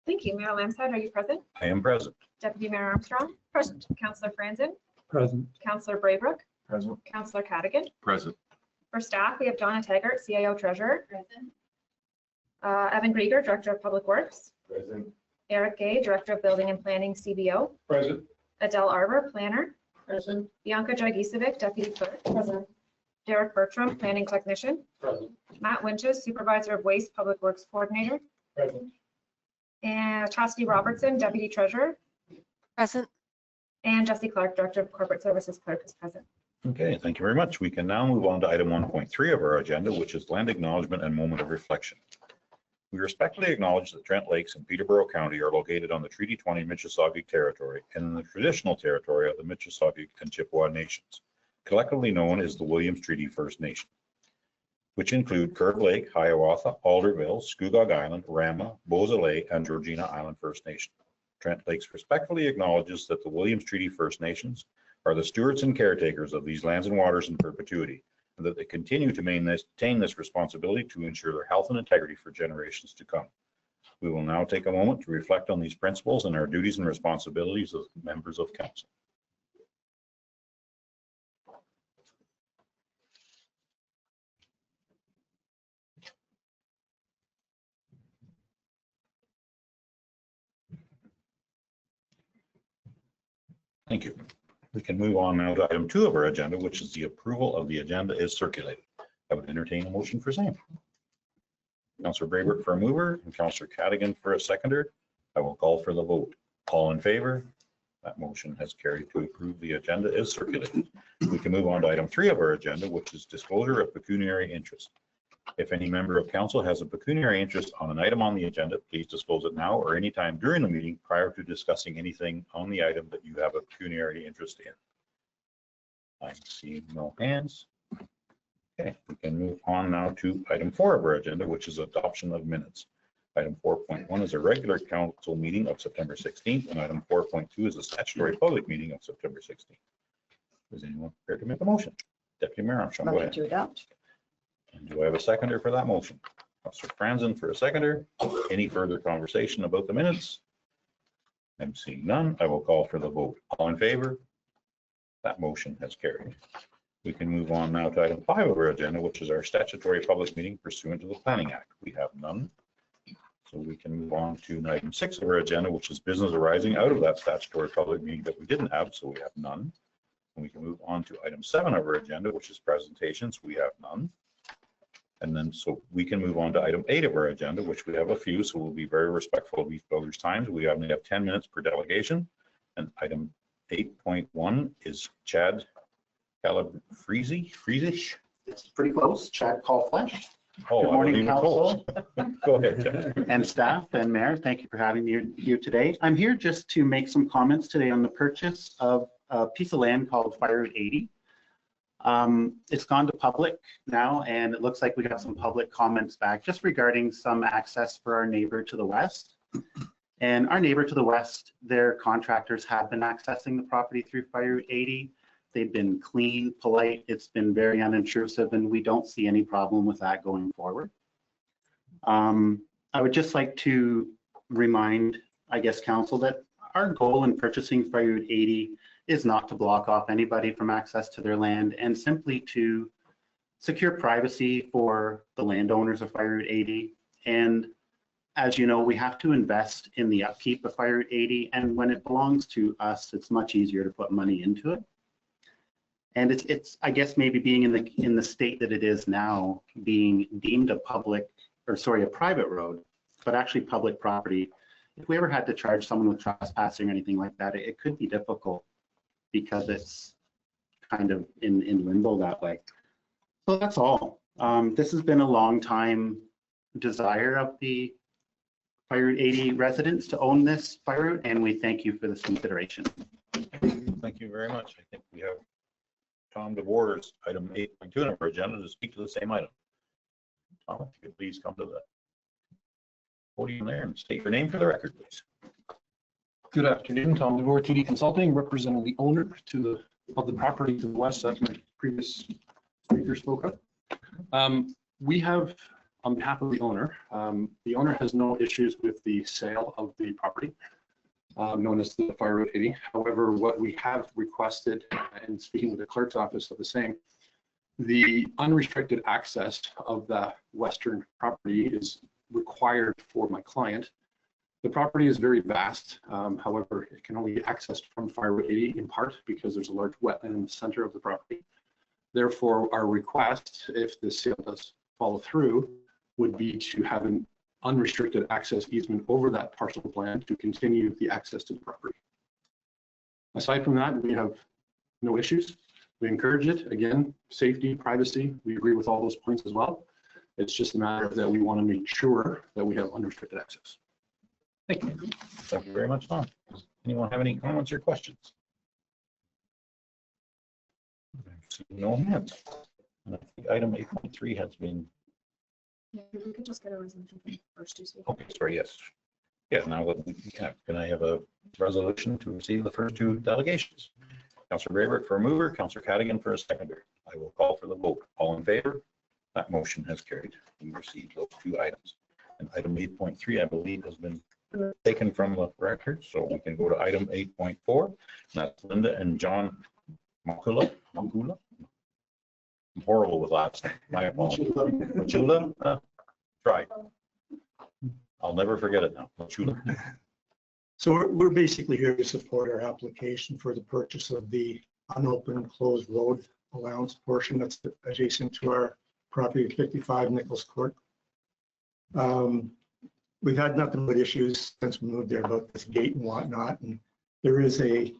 Thank you. Mayor Lamside, are you present? I am present. Deputy Mayor Armstrong? Present. Councillor Franzen? Present. Councillor Braybrook? Present. Councillor Cadigan? Present. For staff, we have Donna Taggart, CIO Treasurer. Present. Evan Grieger, Director of Public Works. Present. Eric Gay, Director of Building and Planning, CBO. Present. Adele Arbor, Planner. Present. Bianca Dragicevic, Deputy Clerk. Present. Derek Bertram, Planning Technician. Present. Matt Winches, Supervisor of Waste, Public Works Coordinator. Present. And Chastity Robertson, Deputy Treasurer. Present. And Jesse Clark, Director of Corporate Services Clerk, is present. Okay, thank you very much. We can now move on to item 1.3 of our agenda, which is land acknowledgement and moment of reflection. We respectfully acknowledge that Trent Lakes in Peterborough County are located on the Treaty 20 Mississauga territory and in the traditional territory of the Mississauga and Chippewa nations, collectively known as the Williams Treaty First Nation, which include Curve Lake, Hiawatha, Alderville, Scugog Island, Rama, Beausoleil, and Georgina Island First Nation. Trent Lakes respectfully acknowledges that the Williams Treaty First Nations are the stewards and caretakers of these lands and waters in perpetuity, and that they continue to maintain this responsibility to ensure their health and integrity for generations to come. We will now take a moment to reflect on these principles and our duties and responsibilities as members of council. Thank you. We can move on now to item 2 of our agenda, which is the approval of the agenda is circulated. I would entertain a motion for same. Councillor Braybrook for a mover and Councillor Cadigan for a seconder. I will call for the vote. All in favor? That motion has carried to approve the agenda is circulated. We can move on to item 3 of our agenda, which is disclosure of pecuniary interest. If any member of council has a pecuniary interest on an item on the agenda, please disclose it now or anytime during the meeting prior to discussing anything on the item that you have a pecuniary interest in. I see no hands. Okay, we can move on now to item 4 of our agenda, which is adoption of minutes. Item 4.1 is a regular council meeting of September 16th, and item 4.2 is a statutory public meeting of September 16th. Is anyone prepared to make a motion? Deputy Mayor Armstrong, go ahead. To adopt. And do I have a seconder for that motion? Councillor Franzen for a seconder. Any further conversation about the minutes? I'm seeing none. I will call for the vote. All in favor? That motion has carried. We can move on now to item 5 of our agenda, which is our statutory public meeting pursuant to the Planning Act. We have none. So we can move on to item 6 of our agenda, which is business arising out of that statutory public meeting that we didn't have, so we have none. And we can move on to item 7 of our agenda, which is presentations. We have none. And then so we can move on to item 8 of our agenda, which we have a few, so we'll be very respectful of each other's times. We only have 10 minutes per delegation. And item 8.1 is Chad Calabrese. It's pretty close. Chad Callflesh. Oh, Good morning, council. Go ahead, Chad. And staff and mayor, thank you for having me here today. I'm here just to make some comments today on the purchase of a piece of land called Fire Route 80. It's gone to public now, and it looks like we got some public comments back just regarding some access for our neighbor to the west. And our neighbor to the west, their contractors have been accessing the property through Fire Route 80. They've been clean, polite. It's been very unintrusive, and we don't see any problem with that going forward. I would just like to remind, I guess, council that our goal in purchasing Fire Route 80 is not to block off anybody from access to their land and simply to secure privacy for the landowners of Fire Route 80. And as you know, we have to invest in the upkeep of Fire Route 80, and when it belongs to us, it's much easier to put money into it. And it's I guess maybe being in the state that it is now, being deemed a private road, but actually public property. If we ever had to charge someone with trespassing or anything like that, it could be difficult because it's kind of in limbo that way. So that's all. This has been a long time desire of the Fire Route 80 residents to own this fire route, and we thank you for this consideration. Thank you very much. I think we have Tom DeBoer's item 8.2 on our agenda to speak to the same item. Tom, if you could please come to the podium there and state your name for the record, please. Good afternoon, Tom DeBoer, TD Consulting, representing the owner of the property to the west that my previous speaker spoke of. We have on behalf of the owner has no issues with the sale of the property known as the Fire Road 80. However, what we have requested, and speaking with the clerk's office of the same, the unrestricted access of the western property is required for my client. The property is very vast. However, it can only be accessed from Fire Road 80 in part because there's a large wetland in the center of the property. Therefore, our request, if the sale does follow through, would be to have an unrestricted access easement over that parcel of land to continue the access to the property. Aside from that, we have no issues. We encourage it. Again, safety, privacy, we agree with all those points as well. It's just a matter that we want to make sure that we have unrestricted access. Thank you. Thank you very much, Tom. Does anyone have any comments or questions? No hands. And I think item 8.3 has been, Yeah, we could just get a resolution first, you see. okay, sorry, yes. Yeah, now that we can I have a resolution to receive the first two delegations? Councillor Braybrick for a mover, Councillor Cadigan for a seconder. I will call for the vote. All in favor? That motion has carried. We received those two items. And item 8.3, I believe, has been taken from the record, so we can go to item 8.4. And that's Linda and John Makula. I'm horrible with last name. My apologies. Machula? Try. I'll never forget it now. Machula. So we're basically here to support our application for the purchase of the unopened closed road allowance portion that's adjacent to our property at 55 Nichols Court. We've had nothing but issues since we moved there about this gate and whatnot. And there is a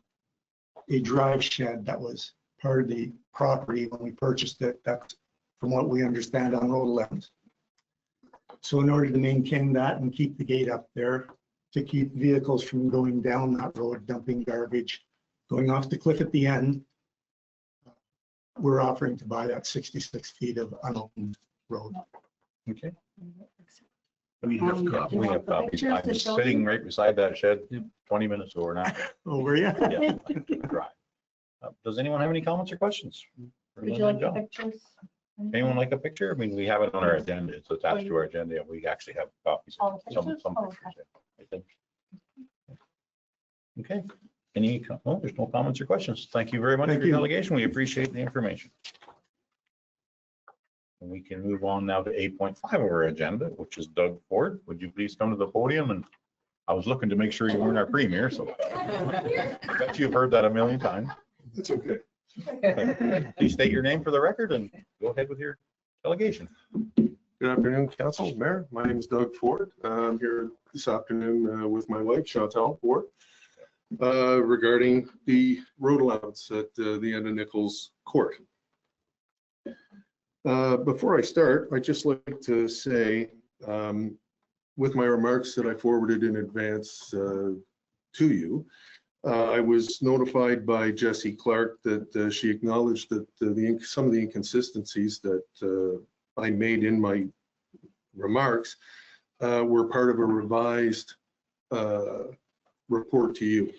drive shed that was part of the property when we purchased it. That's from what we understand on road 11. So in order to maintain that and keep the gate up there, to keep vehicles from going down that road, dumping garbage, going off the cliff at the end, we're offering to buy that 66 feet of unopened road. Okay. We have copies. I'm sitting right beside that shed, 20 minutes over now. Over, yeah. Yeah, drive. Does anyone have any comments or questions? Would you like the pictures? Anyone like a picture? I mean, we have it on our agenda. It's attached to our agenda. We actually have copies. All the Some pictures? Oh, pictures, yeah, I think. Okay. Any, oh, there's no comments or questions. Thank you very much for your delegation. We appreciate the information. And we can move on now to 8.5 of our agenda, which is Doug Ford. Would you please come to the podium? And I was looking to make sure you weren't our premier, so I bet you've heard that a million times. That's okay. Please state your name for the record and go ahead with your delegation. Good afternoon, Council, Mayor. My name is Doug Ford. I'm here this afternoon with my wife, Chantal Ford, regarding the road allowance at the end of Nichols Court. Before I start, I'd just like to say, with my remarks that I forwarded in advance to you, I was notified by Jessie Clark that she acknowledged that some of the inconsistencies that I made in my remarks were part of a revised report to you.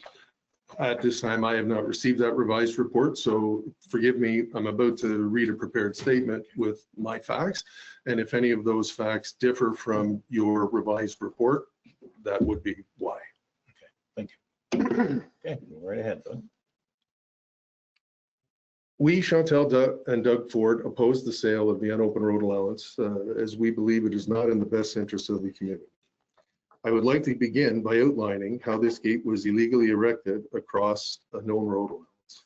At this time, I have not received that revised report, so forgive me. I'm about to read a prepared statement with my facts, and if any of those facts differ from your revised report, that would be why. Okay, thank you. Okay, go right ahead, Doug. We, Chantal and Doug Ford, oppose the sale of the unopened road allowance as we believe it is not in the best interest of the community. I would like to begin by outlining how this gate was illegally erected across a known road allowance.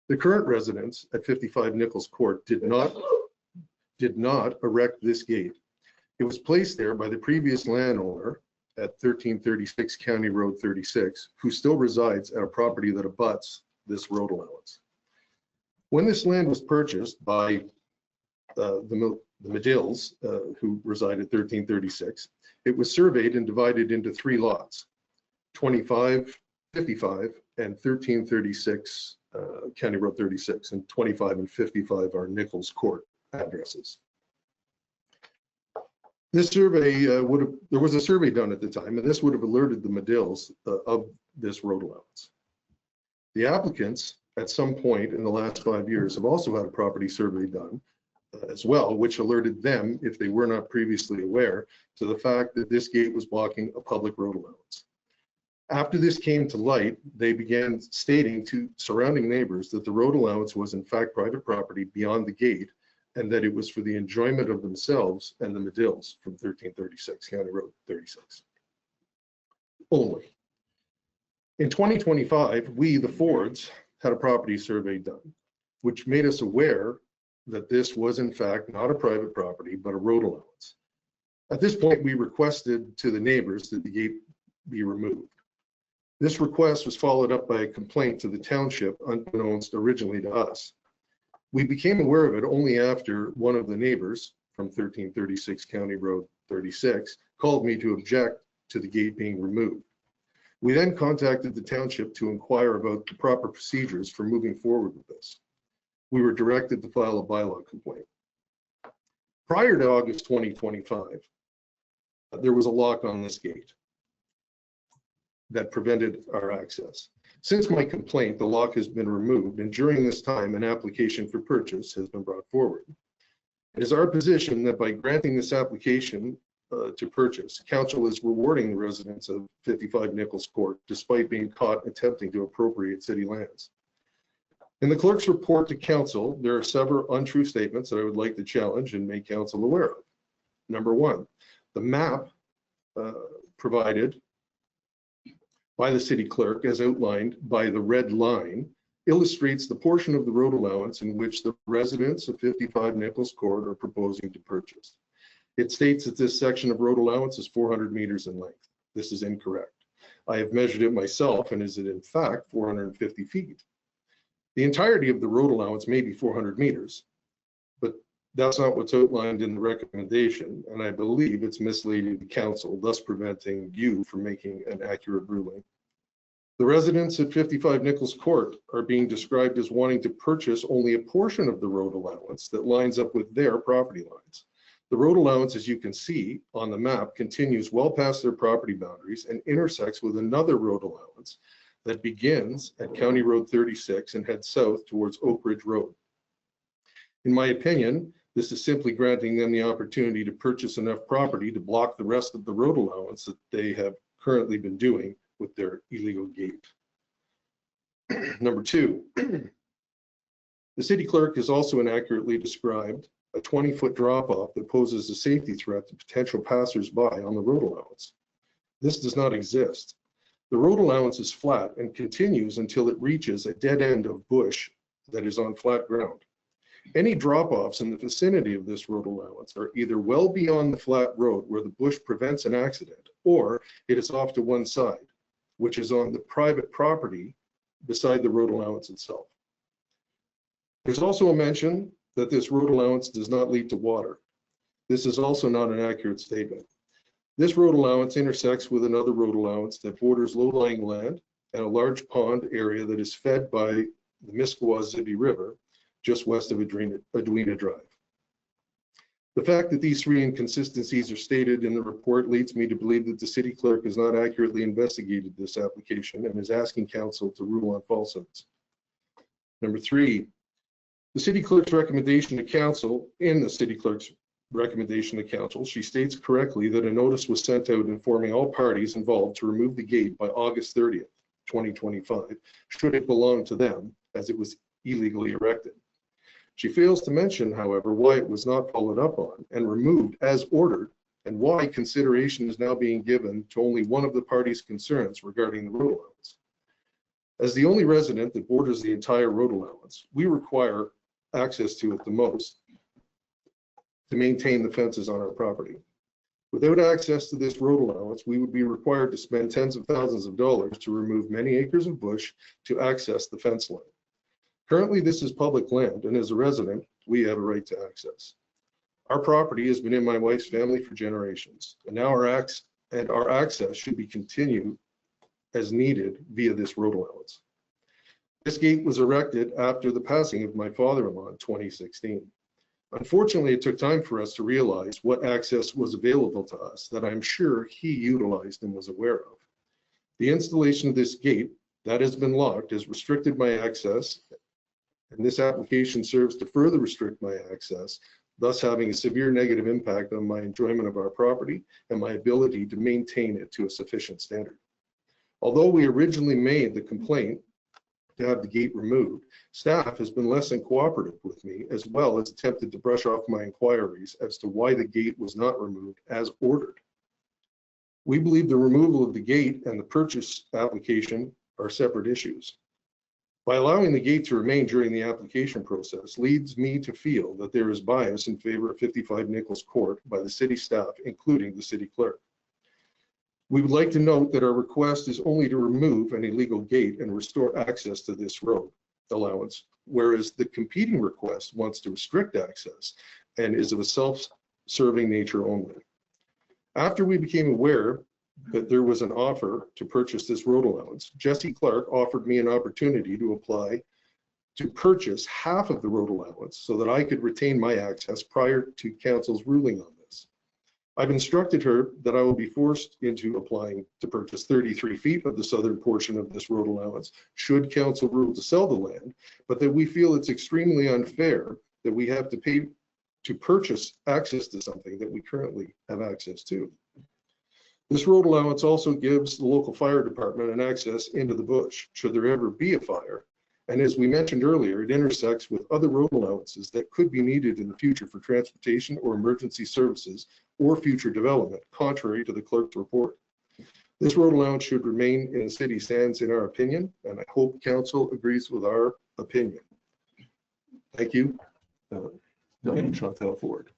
The current residents at 55 Nichols Court did not erect this gate. It was placed there by the previous landowner at 1336 County Road 36, who still resides at a property that abuts this road allowance. When this land was purchased by the Medills, who reside at 1336, it was surveyed and divided into 3 lots, 25, 55, and 1336 County Road 36, and 25 and 55 are Nichols Court addresses. This survey there was a survey done at the time, and this would have alerted the Medills of this road allowance. The applicants, at some point in the last 5 years, have also had a property survey done as well, which alerted them, if they were not previously aware, to the fact that this gate was blocking a public road allowance. After this came to light, they began stating to surrounding neighbors that the road allowance was in fact private property beyond the gate, and that it was for the enjoyment of themselves and the Medills from 1336 County Road 36 only. In 2025, we, the Fords, had a property survey done, which made us aware that this was in fact not a private property, but a road allowance. At this point, we requested to the neighbors that the gate be removed. This request was followed up by a complaint to the township, unbeknownst originally to us. We became aware of it only after one of the neighbors from 1336 County Road 36 called me to object to the gate being removed. We then contacted the township to inquire about the proper procedures for moving forward with this. We were directed to file a bylaw complaint. Prior to August 2025, there was a lock on this gate that prevented our access. Since my complaint, the lock has been removed, and during this time, an application for purchase has been brought forward. It is our position that by granting this application to purchase, council is rewarding the residents of 55 Nichols Court, despite being caught attempting to appropriate city lands. In the clerk's report to council, there are several untrue statements that I would like to challenge and make council aware of. Number one, the map provided by the city clerk, as outlined by the red line, illustrates the portion of the road allowance in which the residents of 55 Nichols Court are proposing to purchase. It states that this section of road allowance is 400 meters in length. This is incorrect. I have measured it myself, and is it in fact 450 feet. The entirety of the road allowance may be 400 meters, but that's not what's outlined in the recommendation, and I believe it's misleading the council, thus preventing you from making an accurate ruling. The residents at 55 Nichols Court are being described as wanting to purchase only a portion of the road allowance that lines up with their property lines. The road allowance, as you can see on the map, continues well past their property boundaries and intersects with another road allowance that begins at County Road 36 and heads south towards Oak Ridge Road. In my opinion, this is simply granting them the opportunity to purchase enough property to block the rest of the road allowance that they have currently been doing with their illegal gate. Number two, the city clerk has also inaccurately described a 20-foot drop-off that poses a safety threat to potential passers-by on the road allowance. This does not exist. The road allowance is flat and continues until it reaches a dead end of bush that is on flat ground. Any drop-offs in the vicinity of this road allowance are either well beyond the flat road where the bush prevents an accident, or it is off to one side, which is on the private property beside the road allowance itself. There's also a mention that this road allowance does not lead to water. This is also not an accurate statement. This road allowance intersects with another road allowance that borders low-lying land and a large pond area that is fed by the Municipality River just west of Adwina Drive. The fact that these three inconsistencies are stated in the report leads me to believe that the city clerk has not accurately investigated this application and is asking council to rule on falsehoods. Number three, the city clerk's recommendation to council, she states correctly that a notice was sent out informing all parties involved to remove the gate by August 30th, 2025, should it belong to them, as it was illegally erected. She fails to mention, however, why it was not followed up on and removed as ordered, and why consideration is now being given to only one of the parties' concerns regarding the road allowance. As the only resident that borders the entire road allowance, we require access to it the most to maintain the fences on our property. Without access to this road allowance, we would be required to spend tens of thousands of dollars to remove many acres of bush to access the fence line. Currently, this is public land, and as a resident, we have a right to access. Our property has been in my wife's family for generations, and now our access should be continued as needed via this road allowance. This gate was erected after the passing of my father-in-law in 2016. Unfortunately, it took time for us to realize what access was available to us that I'm sure he utilized and was aware of. The installation of this gate that has been locked has restricted my access, and this application serves to further restrict my access thus having a severe negative impact on my enjoyment of our property and my ability to maintain it to a sufficient standard. Although we originally made the complaint to have the gate removed, staff has been less than cooperative with me, as well as attempted to brush off my inquiries as to why the gate was not removed as ordered. We believe the removal of the gate and the purchase application are separate issues. By allowing the gate to remain during the application process leads me to feel that there is bias in favor of 55 Nichols Court by the city staff, including the city clerk. We would like to note that our request is only to remove an illegal gate and restore access to this road allowance, whereas the competing request wants to restrict access and is of a self-serving nature only. After we became aware that there was an offer to purchase this road allowance, Jesse Clark offered me an opportunity to apply to purchase half of the road allowance so that I could retain my access prior to council's ruling on this. I've instructed her that I will be forced into applying to purchase 33 feet of the southern portion of this road allowance should council rule to sell the land, but that we feel it's extremely unfair that we have to pay to purchase access to something that we currently have access to. This road allowance also gives the local fire department an access into the bush should there ever be a fire. And as we mentioned earlier, it intersects with other road allowances that could be needed in the future for transportation or emergency services or future development, contrary to the clerk's report. This road allowance should remain in the city's hands, in our opinion, and I hope council agrees with our opinion. Thank you. Chantal Ford.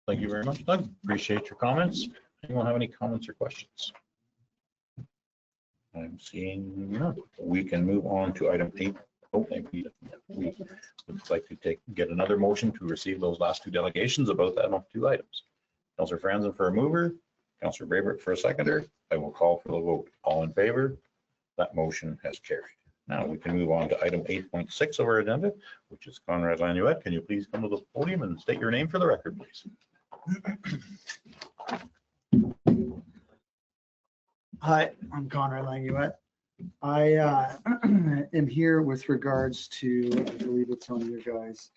Thank you very much, Doug. Appreciate your comments. Anyone have any comments or questions? I'm seeing none. We can move on to item 8. Oh, we would like to get another motion to receive those last 2 delegations about that on 2 items. Councillor Franzen for a mover, Councillor Braybrick for a seconder. I will call for the vote. All in favor? That motion has carried. Now we can move on to item 8.6 of our agenda, which is Conrad Lanuette. Can you please come to the podium and state your name for the record, please? Hi, I'm Conrad Lanuette. I am here with regards to, I believe it's on your guys'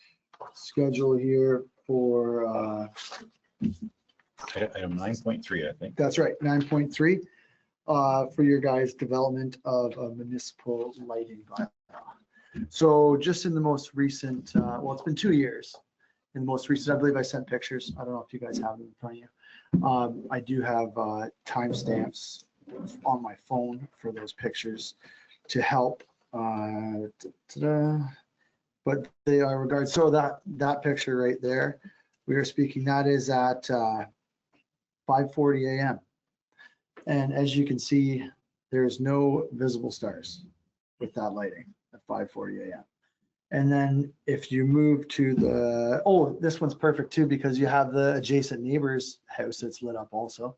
schedule here for, Item 9.3, I think. that's right, 9.3, for your guys' development of a municipal lighting bylaw. So just in the most recent, well, it's been 2 years. In the most recent, I believe I sent pictures. I don't know if you guys have them in front of you. I do have timestamps on my phone for those pictures to help. But they are regarded. So that picture right there, we are speaking, that is at 5:40 a.m. And as you can see, there's no visible stars with that lighting at 5:40 a.m. And then if you move to the, oh, this one's perfect too, because you have the adjacent neighbor's house that's lit up also.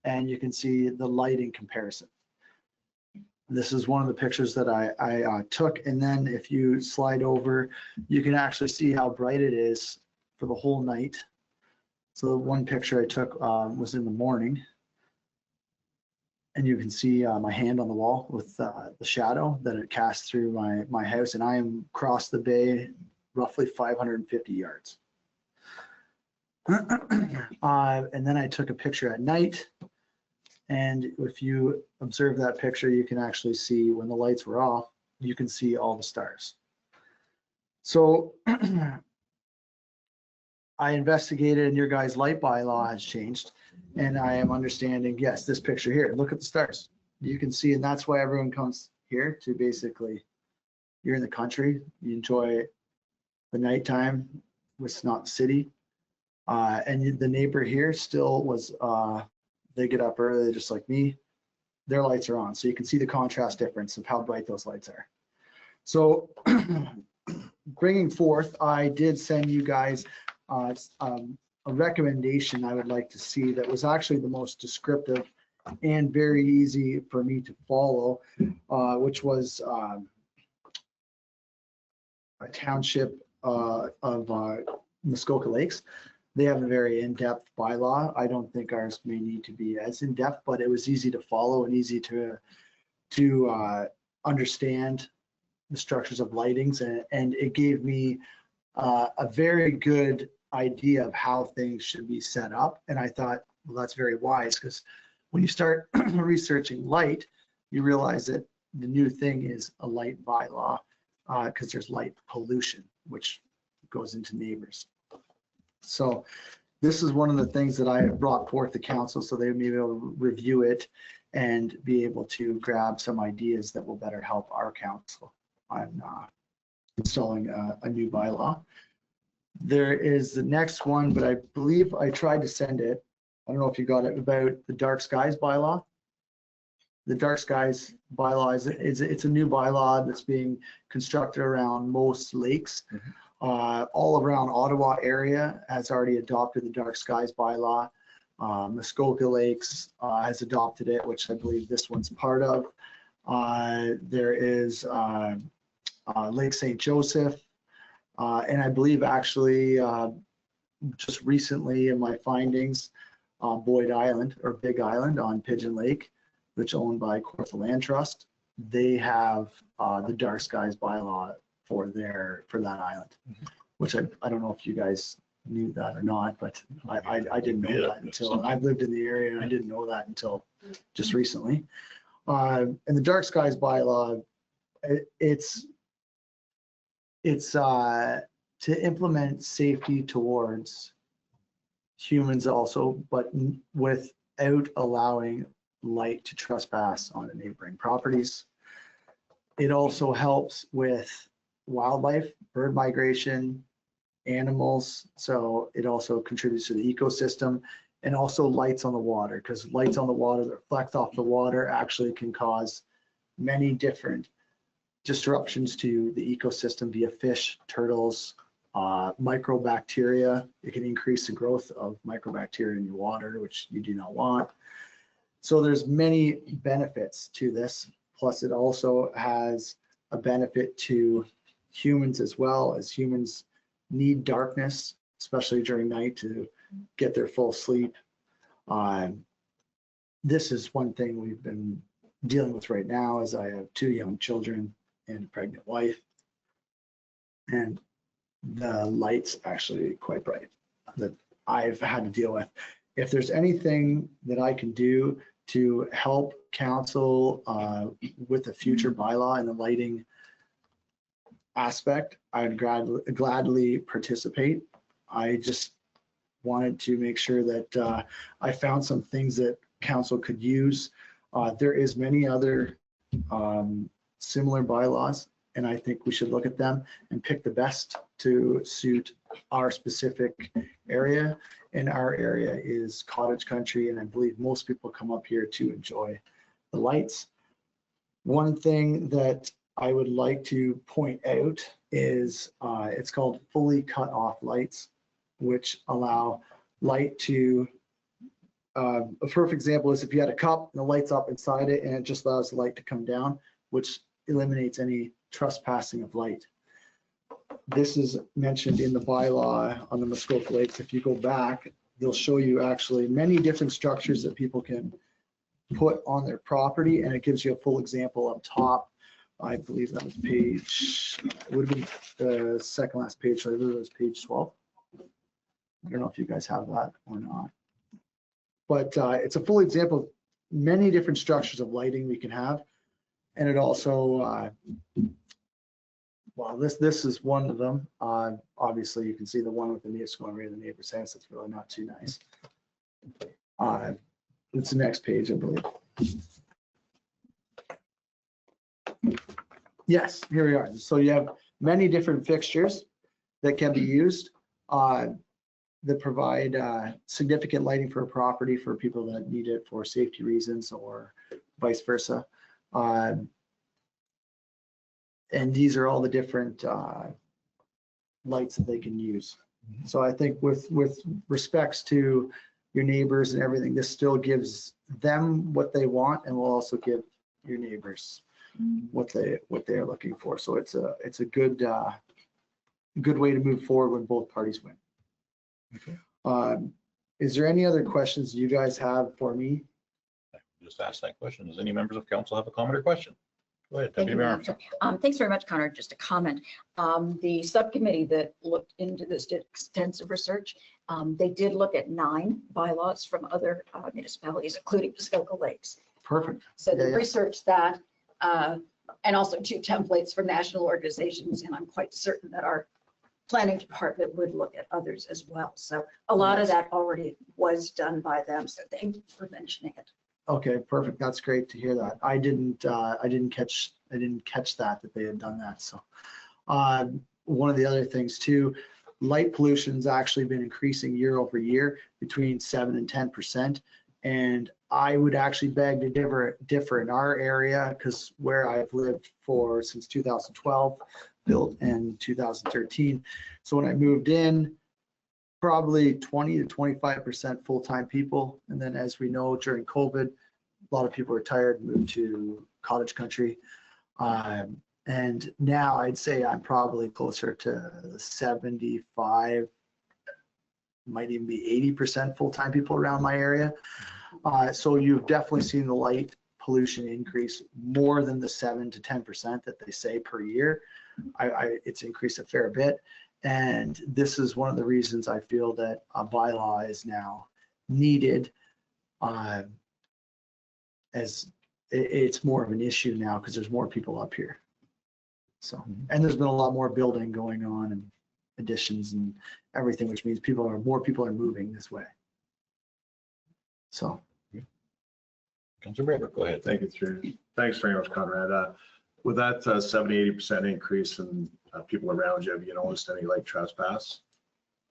And you can see the lighting comparison. This is one of the pictures that I took. And then if you slide over, you can actually see how bright it is for the whole night. So the one picture I took was in the morning. And you can see my hand on the wall with the shadow that it casts through my house. And I am across the bay, roughly 550 yards. And then I took a picture at night. And if you observe that picture, you can actually see when the lights were off, you can see all the stars. So I investigated, and your guys' light bylaw has changed. And I am understanding, yes, this picture here, look at the stars. You can see, and that's why everyone comes here to basically, you're in the country, you enjoy the nighttime, it's not the city. And the neighbor here still was, they get up early just like me, their lights are on. So you can see the contrast difference of how bright those lights are. So bringing forth, I did send you guys a recommendation I would like to see that was actually the most descriptive and very easy for me to follow, which was a township of Muskoka Lakes. They have a very in-depth bylaw. I don't think ours may need to be as in-depth, but it was easy to follow and easy to understand the structures of lightings, and it gave me a very good idea of how things should be set up. And I thought, well, that's very wise, because when you start researching light, you realize that the new thing is a light bylaw, because there's light pollution, which goes into neighbors. So this is one of the things that I brought forth to council, so they may be able to review it and be able to grab some ideas that will better help our council on installing a new bylaw. There is the next one, but I believe I tried to send it. I don't know if you got it, about the dark skies bylaw. The dark skies bylaw it's a new bylaw that's being constructed around most lakes. All around Ottawa area has already adopted the dark skies bylaw. Muskoka Lakes has adopted it, which I believe this one's part of. There is Lake St. Joseph, and I believe actually just recently in my findings, Boyd Island or Big Island on Pigeon Lake, which owned by Kawartha Land Trust, they have the dark skies bylaw for that island, which I don't know if you guys knew that or not, but I didn't know that until I've lived in the area, and I didn't know that until just recently. And the dark skies bylaw, it's to implement safety towards humans also, but without allowing light to trespass on the neighboring properties. It also helps with wildlife, bird migration, animals. So it also contributes to the ecosystem, and also lights on the water, because lights on the water that reflect off the water actually can cause many different disruptions to the ecosystem via fish, turtles, microbacteria. It can increase the growth of microbacteria in your water, which you do not want. So there's many benefits to this. Plus it also has a benefit to humans as well, as humans need darkness, especially during night, to get their full sleep. This is one thing we've been dealing with right now, as I have 2 young children and a pregnant wife. And the light's actually quite bright that I've had to deal with. If there's anything that I can do to help council with the future bylaw and the lighting aspect, I'd gladly participate. I just wanted to make sure that I found some things that council could use. There is many other similar bylaws, and I think we should look at them and pick the best to suit our specific area. And our area is cottage country, and I believe most people come up here to enjoy the lights. One thing that I would like to point out is it's called fully cut off lights, which allow light to, a perfect example is if you had a cup and the light's up inside it, and it just allows the light to come down, which eliminates any trespassing of light. This is mentioned in the bylaw on the Muskoka Lakes. If you go back, they'll show you actually many different structures that people can put on their property, and it gives you a full example up top. I believe that was page, it would be the second last page, so I believe it was page 12. I don't know if you guys have that or not. But it's a full example of many different structures of lighting we can have. And it also, well, this is one of them. Obviously, you can see the one with the neighbors going right in the neighbor's house. It's really not too nice. It's the next page, I believe. Yes, here we are. So you have many different fixtures that can be used that provide significant lighting for a property for people that need it for safety reasons or vice versa. And these are all the different lights that they can use. So I think with respects to your neighbors and everything, this still gives them what they want, and will also give your neighbors what they are looking for. So it's a good way to move forward when both parties win. Okay. Is there any other questions you guys have for me? Just ask that question. Does any members of council have a comment or question? Go ahead, Thank Deputy you, Mayor Madam Armstrong. Chair. Thanks very much, Connor. Just a comment. The subcommittee that looked into this did extensive research. They did look at 9 bylaws from other municipalities, including Muskoka Lakes. Perfect. So they Yeah, yeah. researched that, and also 2 templates from national organizations, and I'm quite certain that our planning department would look at others as well. So a lot of that already was done by them, so thank you for mentioning it. Okay, perfect. That's great to hear that. I didn't catch that they had done that. So one of the other things too, light pollution's actually been increasing year over year between 7 and 10%. And I would actually beg to differ in our area, because where I've lived since 2012, built in 2013. So when I moved in, probably 20 to 25% full-time people. And then as we know, during COVID, a lot of people retired and moved to cottage country. And now I'd say I'm probably closer to 75, might even be 80% full-time people around my area. So you've definitely seen the light pollution increase more than the 7 to 10% that they say per year. It's increased a fair bit. And this is one of the reasons I feel that a bylaw is now needed, as it's more of an issue now because there's more people up here. So, and there's been a lot more building going on and additions and everything, which means more people are moving this way. So. Councilor Braber, go ahead. Thank you, Chair. Thanks very much, Conrad. With that 70–80% increase in people around you, have you noticed any like trespass?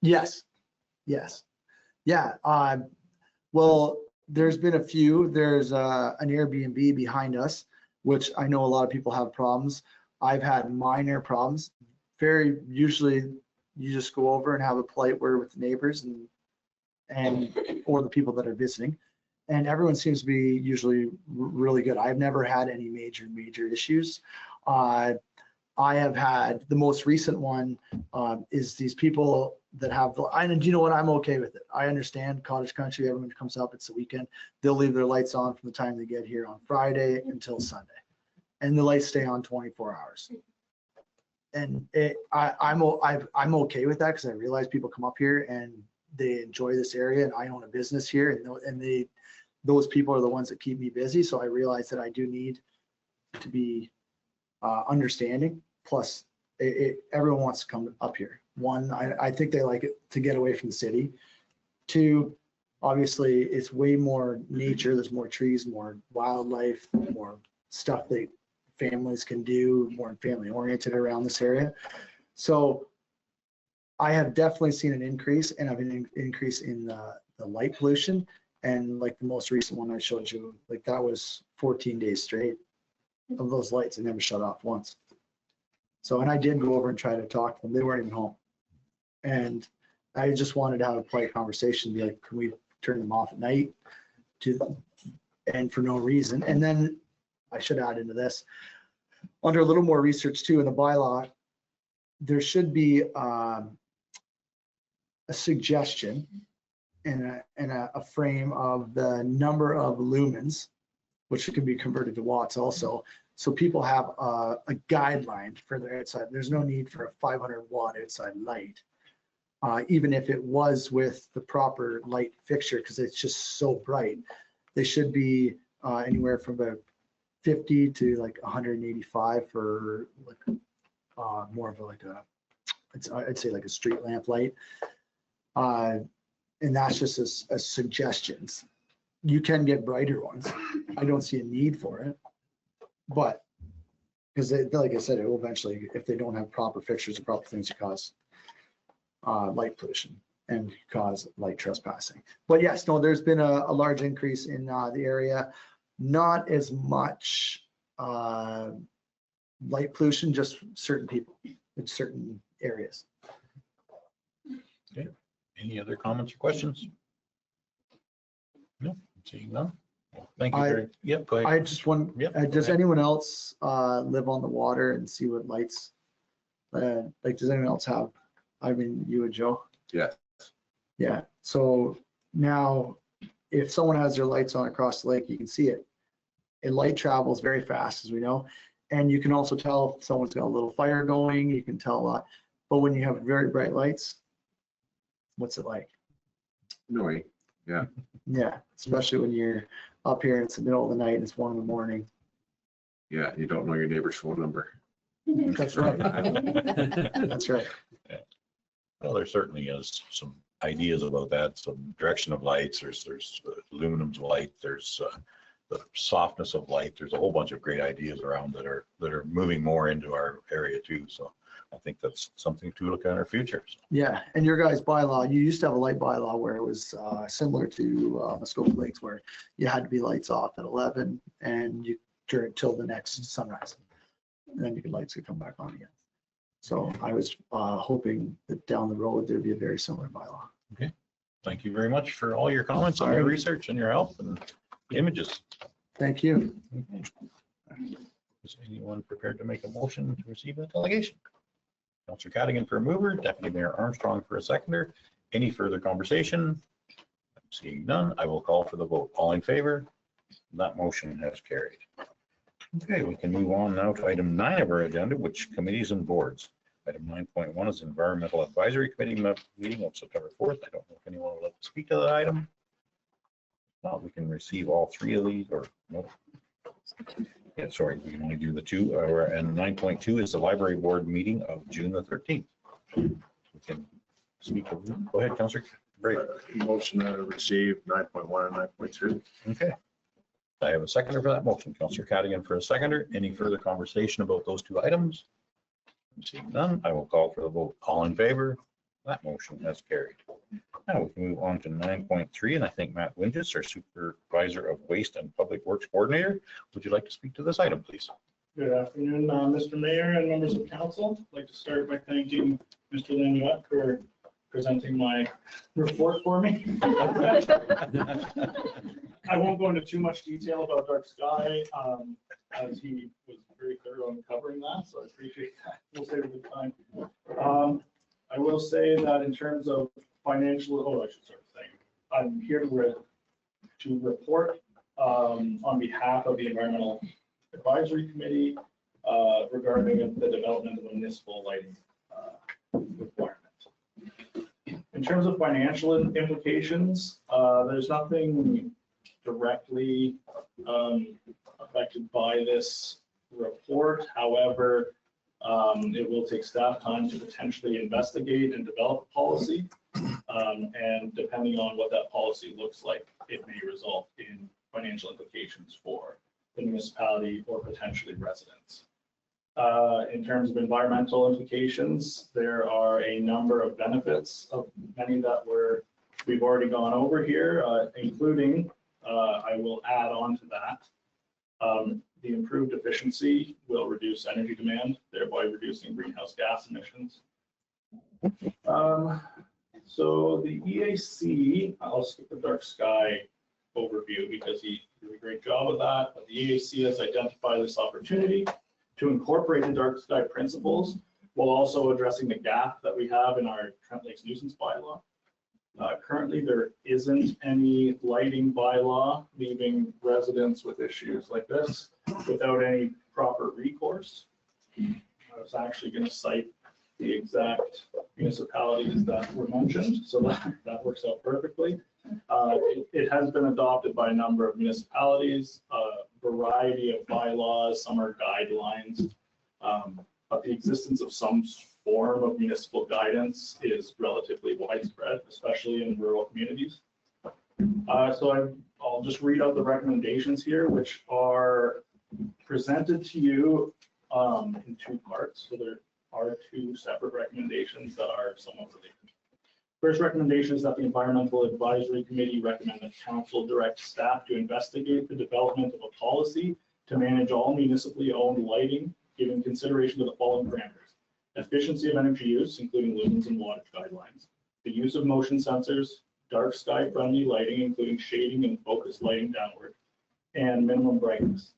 Yes. Yeah. Well, there's been a few. There's an Airbnb behind us, which I know a lot of people have problems. I've had minor problems. Usually you just go over and have a polite word with the neighbors and or the people that are visiting. And everyone seems to be usually really good. I've never had any major issues. I have had the most recent one is these people that have, and you know what, I'm okay with it. I understand cottage country, everyone comes up, it's the weekend. They'll leave their lights on from the time they get here on Friday until Sunday. And the lights stay on 24 hours. And I'm okay with that because I realize people come up here and they enjoy this area, and I own a business here, and those people are the ones that keep me busy. So I realize that I do need to be understanding. Plus, everyone wants to come up here. 1, I think they like it to get away from the city. 2, obviously, it's way more nature. There's more trees, more wildlife, more stuff that families can do, more family oriented around this area. So I have definitely seen an increase, and an increase in the light pollution. And like the most recent one I showed you, like that was 14 days straight of those lights. They never shut off once. So, and I did go over and try to talk to them. They weren't even home. And I just wanted to have a polite conversation, be like, can we turn them off at night and for no reason? And then I should add into this, under a little more research too in the bylaw, there should be a suggestion and a frame of the number of lumens, which can be converted to watts also. So people have a guideline for their outside. There's no need for a 500 watt outside light, even if it was with the proper light fixture, because it's just so bright. They should be anywhere from about 50 to like 185 for like more of like I'd say like a street lamp light. And that's just as suggestions. You can get brighter ones. I don't see a need for it, but because like I said, it will eventually, if they don't have proper fixtures and proper things, to cause light pollution and cause light trespassing. But yes, no, there's been a large increase in the area. Not as much light pollution, just certain people in certain areas. Okay. Any other comments or questions? No, seeing none. Well, thank you. Very, yep, go ahead. I just want, Yep, does go ahead. anyone else live on the water and see what lights, like, does anyone else have? I mean, you and Joe? Yes. Yeah, so now if someone has their lights on across the lake, you can see it. And light travels very fast, as we know. And you can also tell if someone's got a little fire going, you can tell a lot. But when you have very bright lights, what's it like? Annoying. Yeah, especially when you're up here and it's the middle of the night and it's 1 a.m. Yeah, you don't know your neighbor's phone number. That's right. That's right. Well, there certainly is some ideas about that, some direction of lights, there's aluminum's light, there's the softness of light, there's a whole bunch of great ideas around that are moving more into our area too. So I think that's something to look at in our future. Yeah, and your guys' bylaw, you used to have a light bylaw where it was similar to Municipality Lakes, where you had to be lights off at 11 and you turn till the next sunrise. And then lights could come back on again. So I was hoping that down the road, there'd be a very similar bylaw. Okay, thank you very much for all your comments on your research and your help and images. Thank you. Okay. Is anyone prepared to make a motion to receive the delegation? Councillor Cadigan for a mover, Deputy Mayor Armstrong for a seconder. Any further conversation? Seeing none, I will call for the vote. All in favor? That motion has carried. Okay, we can move on now to item 9 of our agenda, which committees and boards. Item 9.1 is Environmental Advisory Committee meeting of September 4th. I don't know if anyone would like to speak to that item. No, we can receive all 3 of these, or no. Yeah, sorry, we can only do the 2. And 9.2 is the library board meeting of June the 13th. We can speak. Go ahead, Councillor. Great. Motion to receive 9.1 and 9.2. Okay. I have a seconder for that motion. Councillor Cadigan for a seconder. Any further conversation about those 2 items? Seeing none, I will call for the vote. All in favor? That motion has carried. Now we can move on to 9.3, and I think Matt Winges, our Supervisor of Waste and Public Works Coordinator. Would you like to speak to this item, please? Good afternoon, Mr. Mayor and members of council. I'd like to start by thanking Mr. Lanier for presenting my report for me. I won't go into too much detail about dark sky, as he was very thorough in covering that, so I appreciate that. We'll save a good time. I will say that in terms of financial, I should start saying, I'm here to report on behalf of the Environmental Advisory Committee regarding the development of a municipal lighting requirement. In terms of financial implications, there's nothing directly affected by this report. However, it will take staff time to potentially investigate and develop a policy. And depending on what that policy looks like, it may result in financial implications for the municipality or potentially residents. In terms of environmental implications, there are a number of benefits, of many that we've already gone over here, including, I will add on to that, the improved efficiency will reduce energy demand, thereby reducing greenhouse gas emissions. So the EAC, I'll skip the dark sky overview because he did a great job of that, but the EAC has identified this opportunity to incorporate the dark sky principles while also addressing the gap that we have in our Trent Lakes nuisance bylaw. Currently, there isn't any lighting bylaw leaving residents with issues like this without any proper recourse. I was actually going to cite the exact municipalities that were mentioned, so that works out perfectly. It has been adopted by a number of municipalities, a variety of bylaws, some are guidelines, but the existence of some form of municipal guidance is relatively widespread, especially in rural communities. So I'll just read out the recommendations here, which are presented to you in 2 parts. So there are 2 separate recommendations that are somewhat related. First recommendation is that the Environmental Advisory Committee recommend that council direct staff to investigate the development of a policy to manage all municipally owned lighting, giving consideration to the following parameters: efficiency of energy use, including lumens and wattage guidelines, the use of motion sensors, dark sky friendly lighting, including shading and focused lighting downward, and minimum brightness.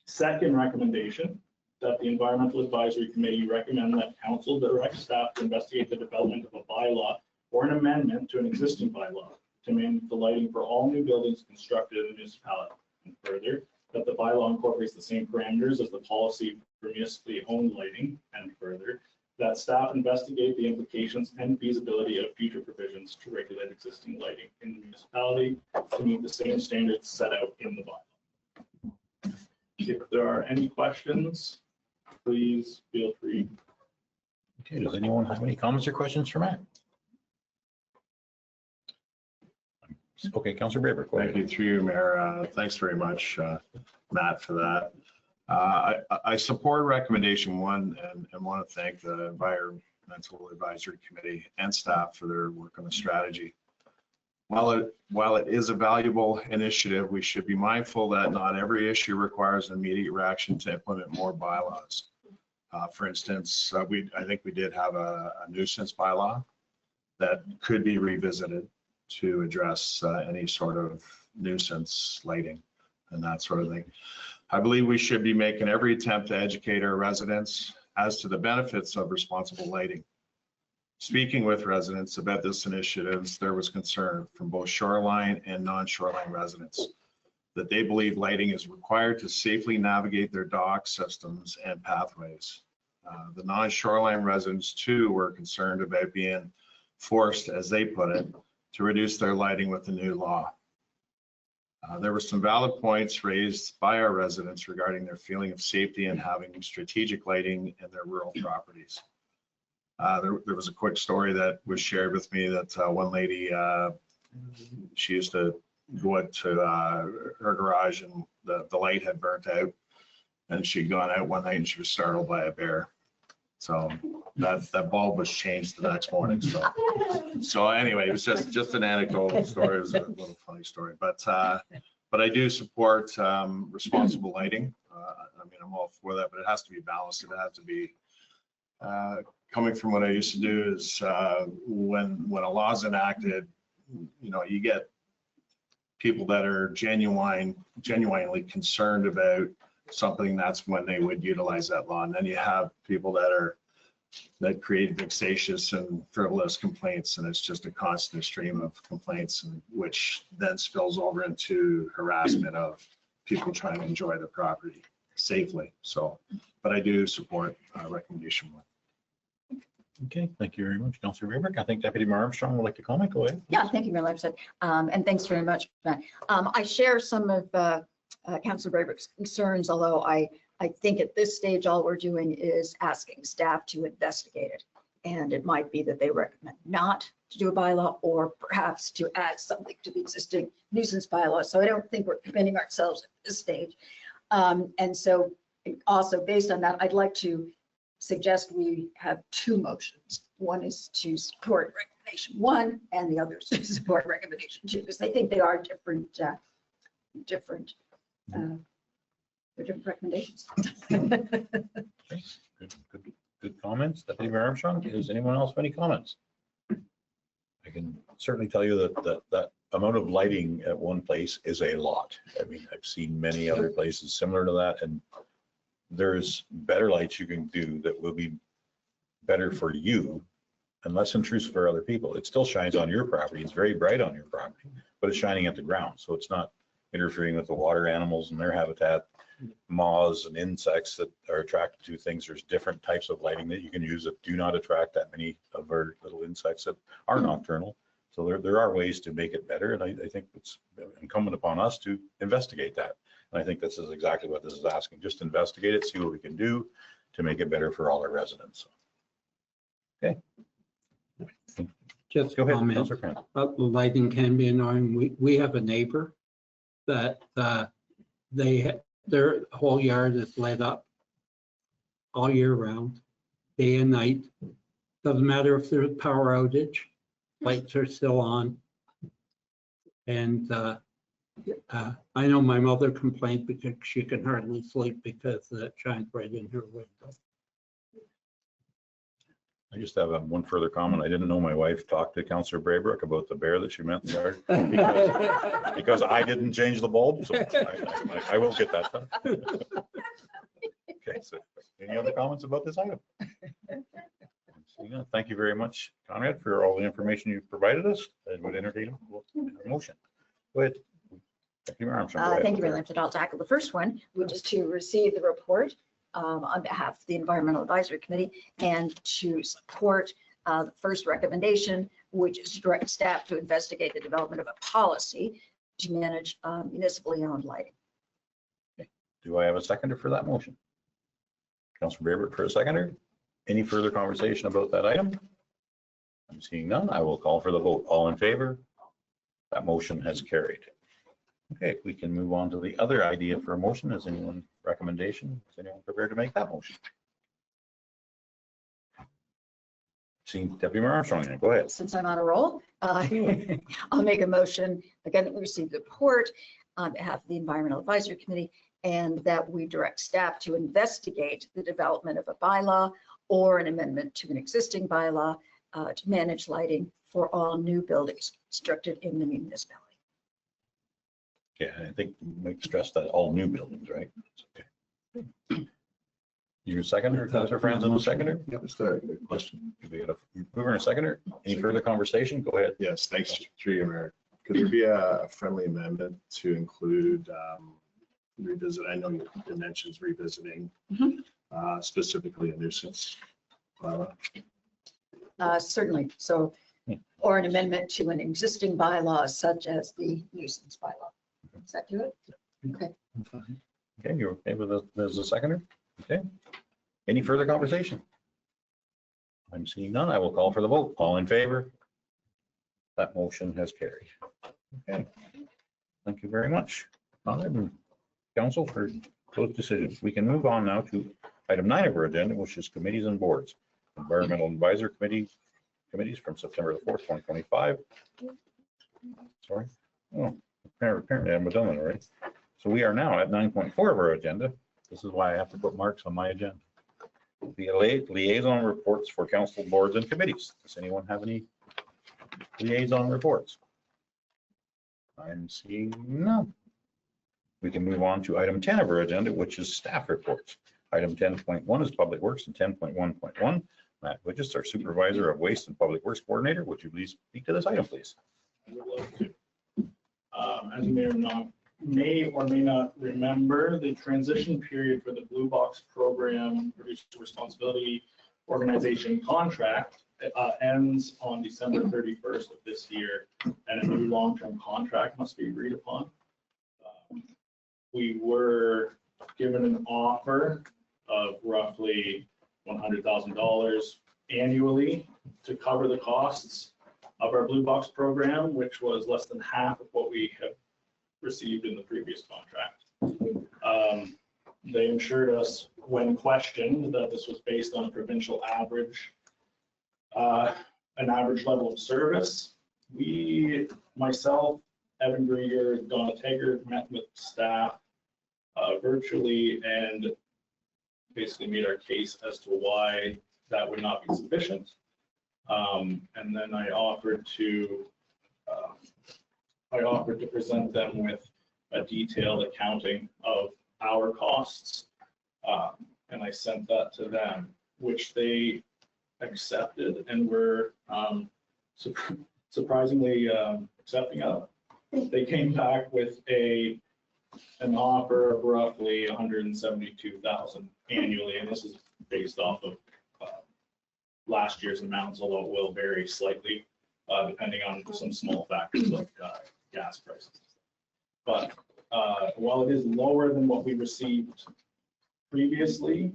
Second recommendation, that the Environmental Advisory Committee recommend that council direct staff to investigate the development of a bylaw or an amendment to an existing bylaw to manage the lighting for all new buildings constructed in the municipality. And further, that the bylaw incorporates the same parameters as the policy for municipally owned lighting, and further, that staff investigate the implications and feasibility of future provisions to regulate existing lighting in the municipality to meet the same standards set out in the bylaw. If there are any questions, please feel free. Okay, does anyone have any comments or questions for Matt? Okay, Councillor Braber, go Thank ahead. you, through you, Mayor. Thanks very much, Matt, for that. I support recommendation 1 and want to thank the Environmental Advisory Committee and staff for their work on the strategy. While it is a valuable initiative, we should be mindful that not every issue requires immediate reaction to implement more bylaws. For instance, I think we did have a nuisance bylaw that could be revisited to address any sort of nuisance lighting and that sort of thing. I believe we should be making every attempt to educate our residents as to the benefits of responsible lighting. Speaking with residents about this initiative, there was concern from both shoreline and non-shoreline residents that they believe lighting is required to safely navigate their dock systems and pathways. The non-shoreline residents too were concerned about being forced, as they put it, to reduce their lighting with the new law. There were some valid points raised by our residents regarding their feeling of safety and having strategic lighting in their rural properties. There was a quick story that was shared with me that one lady, she used to go out to her garage and the light had burnt out, and she'd gone out one night and she was startled by a bear. So that bulb was changed the next morning. So anyway, it was just an anecdotal story. It was a little funny story, but I do support responsible lighting. I mean, I'm all for that, but it has to be balanced. It has to be coming from what I used to do is when a law is enacted, you know, you get people that are genuinely concerned about something. That's when they would utilize that law. And then you have people that create vexatious and frivolous complaints, and it's just a constant stream of complaints, and which then spills over into harassment of people trying to enjoy the property safely. So, but I do support recommendation 1. Okay, thank you very much, Councillor Braber. I think Deputy Mayor Armstrong would like to comment. Go ahead. Yeah, thank you, Mayor Lipset. And thanks very much, Matt. I share some of Councillor Braber's concerns, although I think at this stage, all we're doing is asking staff to investigate it. And it might be that they recommend not to do a bylaw, or perhaps to add something to the existing nuisance bylaw. So I don't think we're committing ourselves at this stage. And so also based on that, I'd like to suggest we have 2 motions. One is to support recommendation 1, and the other is to support recommendation 2, because I think they are different recommendations. Good comments. Deputy Mayor Armstrong, does anyone else have any comments? I can certainly tell you that amount of lighting at one place is a lot. I mean, I've seen many other places similar to that, and there's better lights you can do that will be better for you and less intrusive for other people. It still shines on your property. It's very bright on your property, but it's shining at the ground. So it's not interfering with the water animals and their habitat, moths and insects that are attracted to things. There's different types of lighting that you can use that do not attract that many of our little insects that are nocturnal. So there are ways to make it better. And I think it's incumbent upon us to investigate that. And I think this is exactly what this is asking. Just investigate it, see what we can do to make it better for all our residents. Okay. Just Go ahead, comment. Councillor Trent. The lighting can be annoying. We have a neighbor that their whole yard is lit up all year round, day and night. Doesn't matter if there's a power outage, lights are still on. And I know my mother complained because she can hardly sleep because it shines right in her window. I just have one further comment. I didn't know my wife talked to Councillor Braybrook about the bear that she met in the yard because I didn't change the bulb. So I will get that done. Okay, so any other comments about this item? Thank you very much, Conrad, for all the information you've provided us. I would entertain a motion. Go ahead. Deputy Mayor Armstrong, go ahead. Thank you very much. And I'll tackle the first one, which is to receive the report on behalf of the Environmental Advisory Committee and to support the first recommendation, which is to direct staff to investigate the development of a policy to manage municipally owned lighting. Do I have a seconder for that motion? Councilor Braybrick for a seconder. Any further conversation about that item? I'm seeing none. I will call for the vote. All in favor? That motion has carried. Okay, we can move on to the other idea for a motion. Is anyone recommendation? Is anyone prepared to make that motion? Seeing Deputy Mayor Armstrong, go ahead. Since I'm on a roll, I'll make a motion, again, that we receive the report on behalf of the Environmental Advisory Committee and that we direct staff to investigate the development of a bylaw or an amendment to an existing bylaw to manage lighting for all new buildings constructed in the municipality. Yeah, I think we stress that all new buildings, right? Okay. You a seconder, Councilor Franzen, a seconder? Just a question. We got a mover and a seconder. Any further conversation? Go ahead. Yes, thanks, through you, Mayor. Could there be a friendly amendment to include revisit, I know you mentioned revisiting specifically a nuisance bylaw? Certainly. So, or an amendment to an existing bylaw such as the nuisance bylaw. Does that do it? Okay. Okay, you're okay with there's a seconder? Okay. Any further conversation? I'm seeing none. I will call for the vote. All in favor? That motion has carried. Okay. Thank you very much. Council for those decisions. We can move on now to item 9 of our agenda, which is committees and boards. Environmental Advisory Committees from September the 4th, 2025. Sorry. Oh, apparently I'm done already. So we are now at 9.4 of our agenda. This is why I have to put marks on my agenda. The liaison reports for council boards and committees. Does anyone have any liaison reports? I'm seeing none. We can move on to item 10 of our agenda, which is staff reports. Item 10.1 is Public Works, and 10.1.1, Matt Widgets, our Supervisor of Waste and Public Works Coordinator. Would you please speak to this item, please? I would love to. As you may or may not remember, the transition period for the Blue Box Program Producer Responsibility Organization contract ends on December 31st of this year, and a new long-term contract must be agreed upon. We were given an offer of roughly $100,000 annually to cover the costs of our Blue Box program, which was less than half of what we have received in the previous contract. They assured us when questioned that this was based on a provincial average, an average level of service. Myself, Evan Grieger, Donna Taggart met with staff virtually and basically made our case as to why that would not be sufficient. And then I offered to present them with a detailed accounting of our costs, and I sent that to them, which they accepted and were surprisingly accepting of. They came back with an offer of roughly $172,000 annually, and this is based off of last year's amounts, although it will vary slightly depending on some small factors like gas prices. But while it is lower than what we received previously,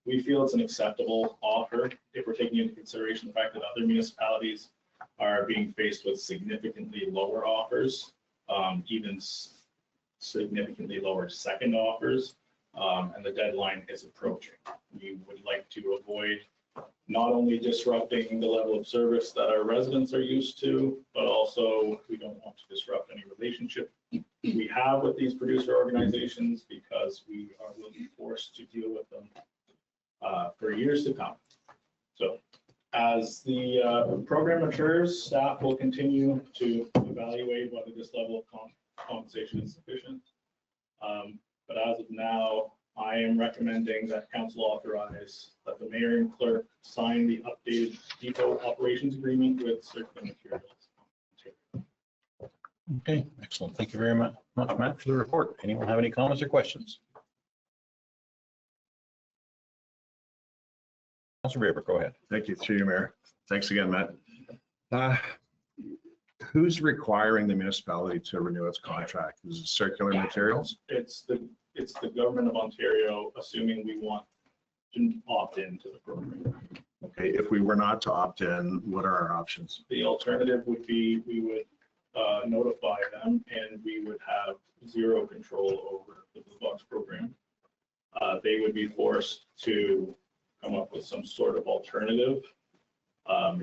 we feel it's an acceptable offer if we're taking into consideration the fact that other municipalities are being faced with significantly lower offers, even significantly lower second offers, and the deadline is approaching. We would like to avoid not only disrupting the level of service that our residents are used to, but also we don't want to disrupt any relationship we have with these producer organizations, because we will be forced to deal with them for years to come. So as the program matures, staff will continue to evaluate whether this level of compensation is sufficient. But as of now, I am recommending that council authorize that the mayor and clerk sign the updated depot operations agreement with Circular Materials. Okay, excellent. Thank you very much, Matt, for the report. Anyone have any comments or questions? Councilor Braber, go ahead. Thank you, through you, Mayor. Thanks again, Matt. Who's requiring the municipality to renew its contract? Is it Circular Materials? It's the government of Ontario, assuming we want to opt into the program. Okay, if we were not to opt in, what are our options? The alternative would be we would notify them and we would have zero control over the Blue Box program. They would be forced to come up with some sort of alternative.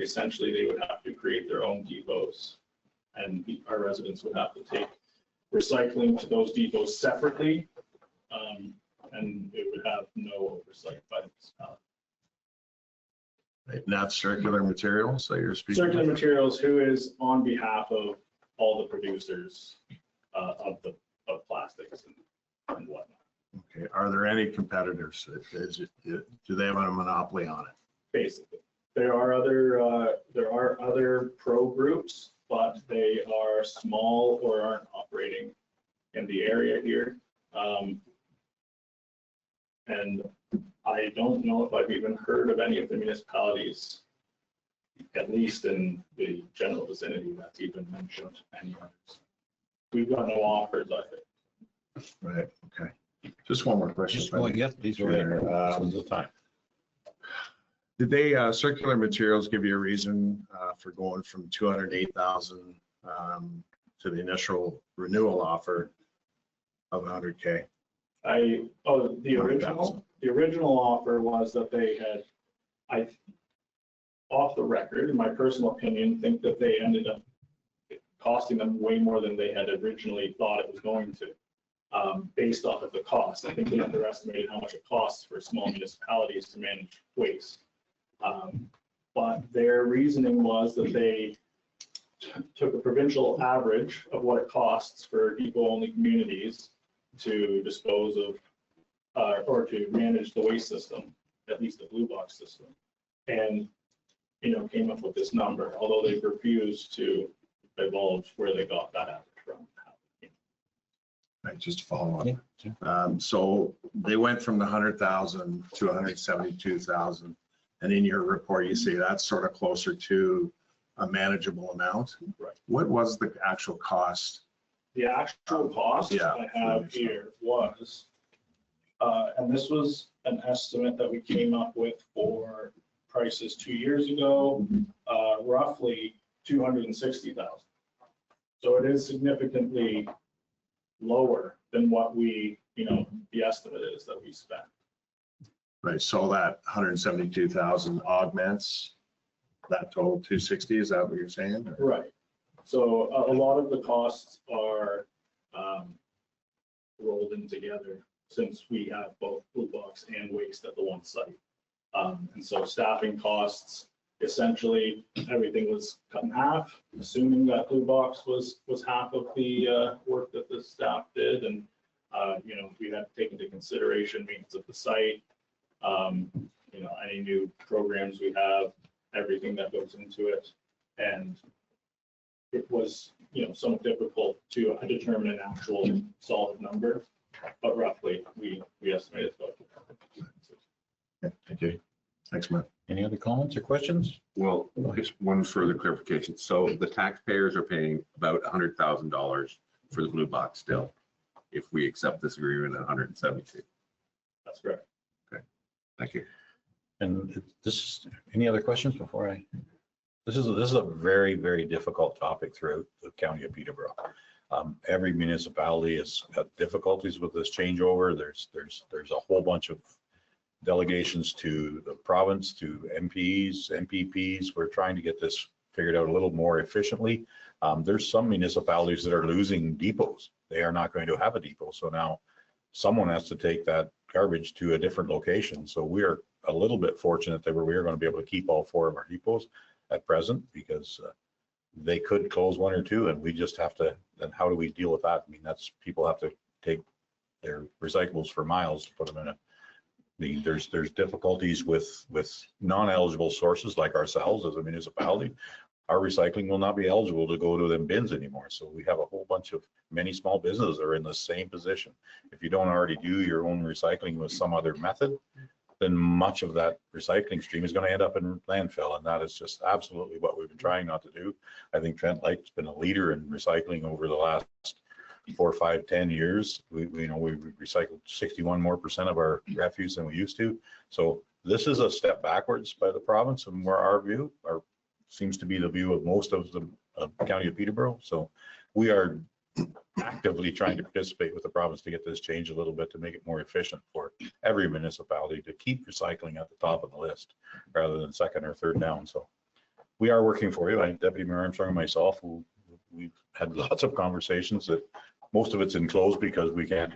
Essentially, they would have to create their own depots, and our residents would have to take recycling to those depots separately, and it would have no oversight by the municipality. Right, not Circular Materials that you're speaking Circular of? Materials, who is on behalf of all the producers of plastics and whatnot. Okay, are there any competitors? Do they have a monopoly on it? Basically, there are other pro groups, but they are small or aren't operating in the area here. And I don't know if I've even heard of any of the municipalities, at least in the general vicinity, that's even mentioned any others. We've got no offers, I think. Right, okay. Just one more question. Just go ahead. These are there. This is the time. Did they, Circular Materials, give you a reason for going from 208,000 to the initial renewal offer of 100K? The original offer was that they had, off the record, in my personal opinion, think that they ended up costing them way more than they had originally thought it was going to, based off of the cost. I think they underestimated how much it costs for small municipalities to manage waste. But their reasoning was that they took a provincial average of what it costs for depot-only communities to dispose of or to manage the waste system, at least the Blue Box system, and came up with this number, although they've refused to divulge where they got that average from. Right, just to follow up. So they went from the 100,000 to 172,000, and in your report you say that's sort of closer to a manageable amount. Right. What was the actual cost? The actual cost I have here was, and this was an estimate that we came up with for prices 2 years ago, roughly 260,000. So it is significantly lower than what we, the estimate is that we spent. Right, so that 172,000 augments that total 260, is that what you're saying? Or? Right. So a lot of the costs are rolled in together since we have both Blue Box and waste at the one site. And so staffing costs, essentially everything was cut in half, assuming that Blue Box was half of the work that the staff did. And, we had to take into consideration maintenance of the site, any new programs we have, everything that goes into it. And it was, somewhat difficult to determine an actual solid number, but roughly we estimated about. Thank you. Thanks, Matt. Any other comments or questions? Well, just one further clarification. So the taxpayers are paying about $100,000 for the Blue Box still, if we accept this agreement at 172. That's correct. Thank you. And any other questions before this is a very, very difficult topic throughout the county of Peterborough. Every municipality has got difficulties with this changeover. There's a whole bunch of delegations to the province, to MPs, MPPs. We're trying to get this figured out a little more efficiently. There's some municipalities that are losing depots. They are not going to have a depot. So now someone has to take that garbage to a different location. So we're a little bit fortunate that we are going to be able to keep all 4 of our depots at present, because they could close 1 or 2, and we just have to, then how do we deal with that? I mean, people have to take their recyclables for miles to put them in there's difficulties with non-eligible sources like ourselves as a municipality. our recycling will not be eligible to go to them bins anymore. So we have a whole bunch of many small businesses that are in the same position. If you don't already do your own recycling with some other method, then much of that recycling stream is going to end up in landfill. And that is just absolutely what we've been trying not to do. I think Trent Lake's been a leader in recycling over the last 4, 5, 10 years. We recycled 61% more of our refuse than we used to. So this is a step backwards by the province, and where our view seems to be the view of most of the county of Peterborough. So we are actively trying to participate with the province to get this changed a little bit to make it more efficient for every municipality to keep recycling at the top of the list rather than second or third down. So we are working for you. Deputy Mayor Armstrong and myself, we've had lots of conversations that most of it's enclosed because we can't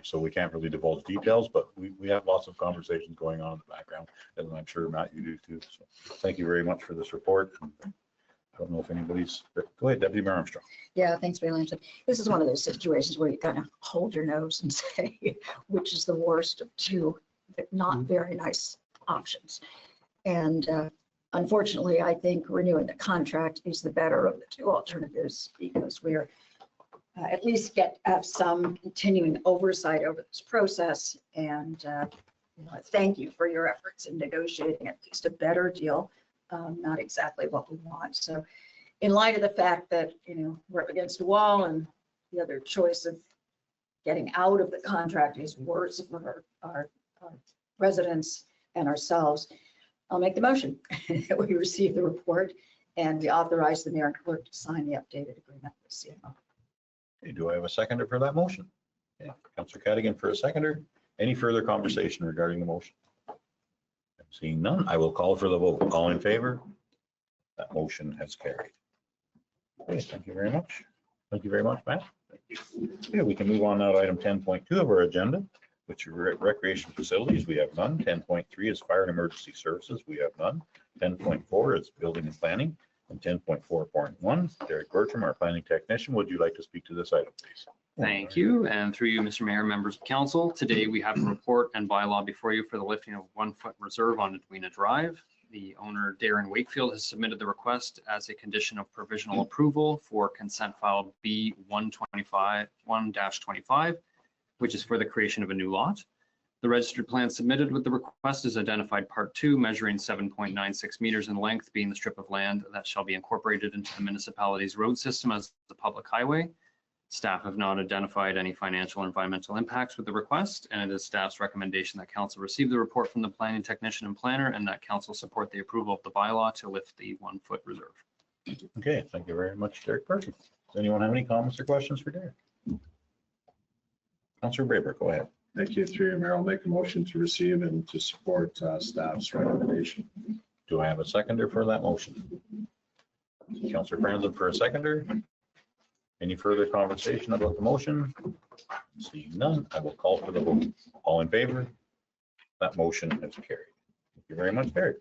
really divulge details, but we have lots of conversations going on in the background, and I'm sure Matt, you do too. So thank you very much for this report. I don't know if anybody's, go ahead, Deputy Mayor Armstrong. Yeah, thanks, Mayor Lambson. This is one of those situations where you kind of hold your nose and say, which is the worst of two not very nice options. And unfortunately, I think renewing the contract is the better of the two alternatives, because we're at least have some continuing oversight over this process. And thank you for your efforts in negotiating at least a better deal. Not exactly what we want. So in light of the fact that, we're up against a wall and the other choice of getting out of the contract is worse for our residents and ourselves, I'll make the motion that we receive the report and we authorize the mayor and clerk to sign the updated agreement with CMO. Okay, do I have a seconder for that motion? Yeah, Councillor Cadigan for a seconder. Any further conversation regarding the motion? Seeing none, I will call for the vote. All in favor? That motion has carried. Okay, thank you very much. Thank you very much, Matt. Okay, we can move on now to item 10.2 of our agenda, which are recreation facilities. We have none. 10.3 is fire and emergency services. We have none. 10.4 is building and planning. And 10.4.1, Derek Bertram, our planning technician. Would you like to speak to this item, please? Thank you. And through you, Mr. Mayor, members of council, today we have a report and bylaw before you for the lifting of 1-foot reserve on Edwina Drive. The owner, Darren Wakefield, has submitted the request as a condition of provisional approval for consent file B125, which is for the creation of a new lot. The registered plan submitted with the request is identified Part 2, measuring 7.96 meters in length, being the strip of land that shall be incorporated into the municipality's road system as the public highway. Staff have not identified any financial or environmental impacts with the request, and it is staff's recommendation that council receive the report from the planning technician and planner, and that council support the approval of the bylaw to lift the 1-foot reserve. Okay, thank you very much, Derek Bertram. Does anyone have any comments or questions for Derek? Councillor Braber, go ahead. Thank you, through you, Mayor. I'll make a motion to receive and to support staff's recommendation. Do I have a seconder for that motion? Councillor Franzen for a seconder. Any further conversation about the motion? Seeing none, I will call for the vote. All in favor? That motion has carried. Thank you very much, Derek.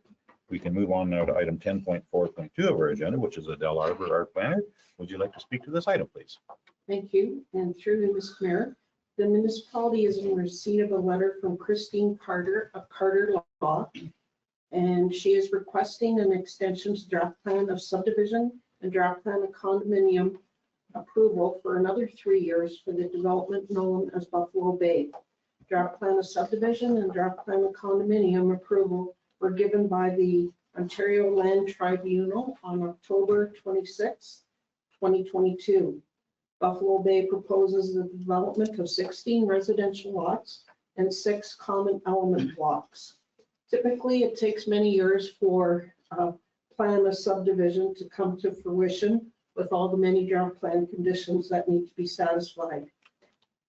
We can move on now to item 10.4.2 of our agenda, which is Adele Arbor, our planner. Would you like to speak to this item, please? Thank you. And through you, Mr. Mayor, the municipality is in receipt of a letter from Christine Carter of Carter Law, and she is requesting an extension to draft plan of subdivision and draft plan of condominium approval for another 3 years for the development known as Buffalo Bay. Draft plan of subdivision and draft plan of condominium approval were given by the Ontario Land Tribunal on October 26, 2022. Buffalo Bay proposes the development of 16 residential lots and 6 common element blocks. Typically, it takes many years for a plan of subdivision to come to fruition with all the many draft plan conditions that need to be satisfied.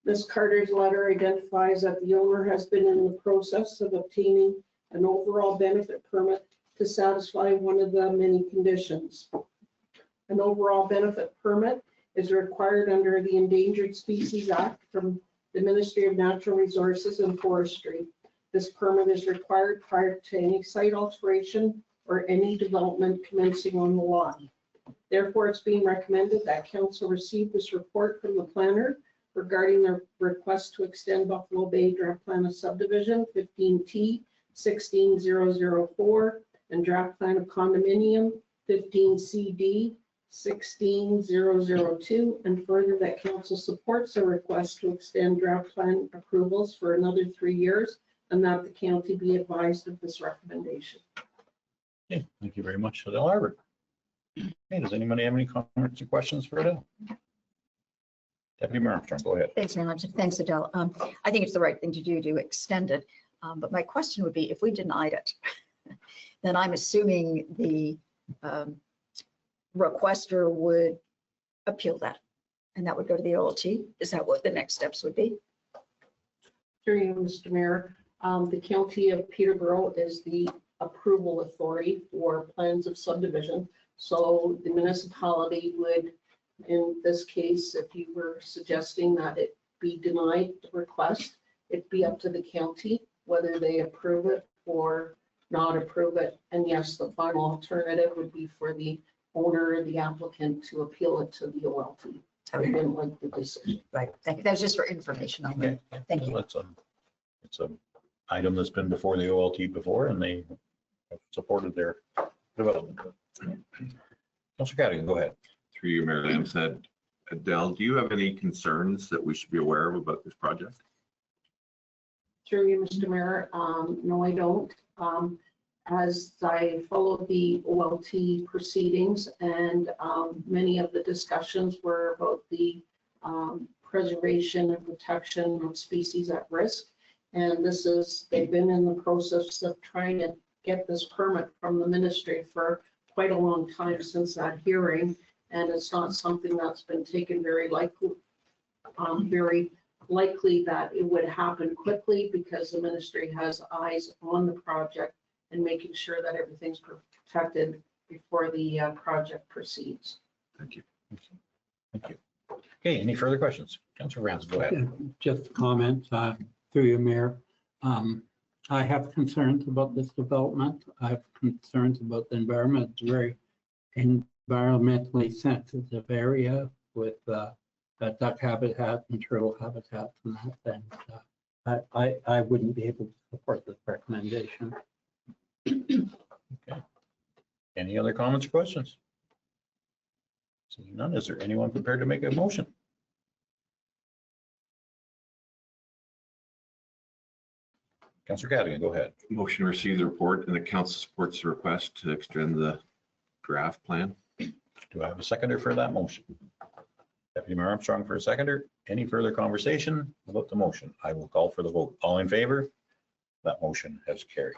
Ms. Carter's letter identifies that the owner has been in the process of obtaining an overall benefit permit to satisfy one of the many conditions. An overall benefit permit is required under the Endangered Species Act from the Ministry of Natural Resources and Forestry. This permit is required prior to any site alteration or any development commencing on the lot. Therefore, it's being recommended that council receive this report from the planner regarding their request to extend Buffalo Bay draft plan of subdivision 15T 16004 and draft plan of condominium 15CD 16002, and further that council supports a request to extend draft plan approvals for another 3 years, and that the county be advised of this recommendation. Okay, thank you very much, Adele Arbor. Hey, does anybody have any comments or questions for Adele? Deputy Mayor Armstrong, go ahead. Thanks very much. Thanks, Adele. I think it's the right thing to do to extend it. But my question would be, if we denied it, then I'm assuming the requester would appeal that, and that would go to the OLT. Is that what the next steps would be? Through you, Mr. Mayor, the county of Peterborough is the approval authority for plans of subdivision. So the municipality would, in this case, if you were suggesting that it be denied the request, it'd be up to the county whether they approve it or not approve it. And yes, the final alternative would be for the owner or the applicant to appeal it to the OLT. I didn't like the decision. Right. Thank you. That was just for information only. Thank you. It's a item that's been before the OLT before, and they have supported their development. Councilor Cadigan, go ahead. Through you, Mayor Lamb said, Adele, do you have any concerns that we should be aware of about this project? Through you, Mr. Mayor, no, I don't. As I follow the OLT proceedings, and many of the discussions were about the preservation and protection of species at risk. And they've been in the process of trying to get this permit from the ministry for quite a long time since that hearing. And it's not something that's been taken very likely that it would happen quickly, because the ministry has eyes on the project and making sure that everything's protected before the project proceeds. Thank you. Thank you. Okay, any further questions? Councilor Francis, go ahead. Just a comment through you, Mayor. I have concerns about this development. I have concerns about the environment. It's a very environmentally sensitive area with duck habitat and turtle habitat and that. And I wouldn't be able to support this recommendation. Okay. Any other comments or questions? Seeing none, is there anyone prepared to make a motion? Councilor Cadigan, go ahead. Motion to receive the report and the council supports the request to extend the draft plan. Do I have a seconder for that motion? Deputy Mayor Armstrong for a seconder. Any further conversation about the motion? I will call for the vote. All in favor? That motion has carried.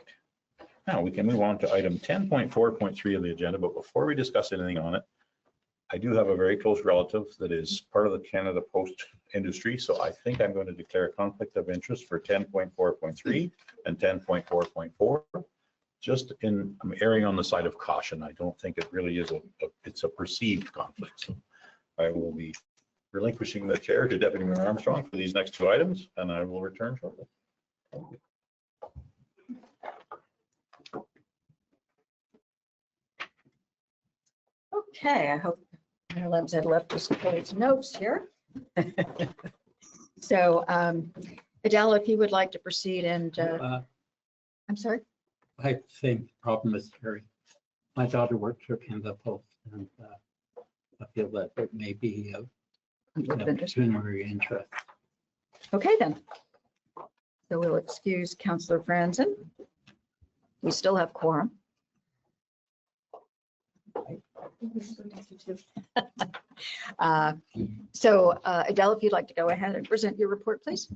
Now we can move on to item 10.4.3 of the agenda, but before we discuss anything on it, I do have a very close relative that is part of the Canada Post industry, so I think I'm going to declare a conflict of interest for 10.4.3 and 10.4.4. I'm erring on the side of caution. I don't think it really is it's a perceived conflict. So I will be relinquishing the chair to Deputy Mayor Armstrong for these next two items, and I will return shortly. Thank you. Okay, I hope Mayor Lebs had left his notes here. So Adele, if you would like to proceed and, I'm sorry? I have the same problem as Terry. My daughter works for Canada Post, and I feel that it may be of pecuniary interest. Okay, then. So we'll excuse Councillor Franzen. We still have quorum. So Adele, if you'd like to go ahead and present your report, please.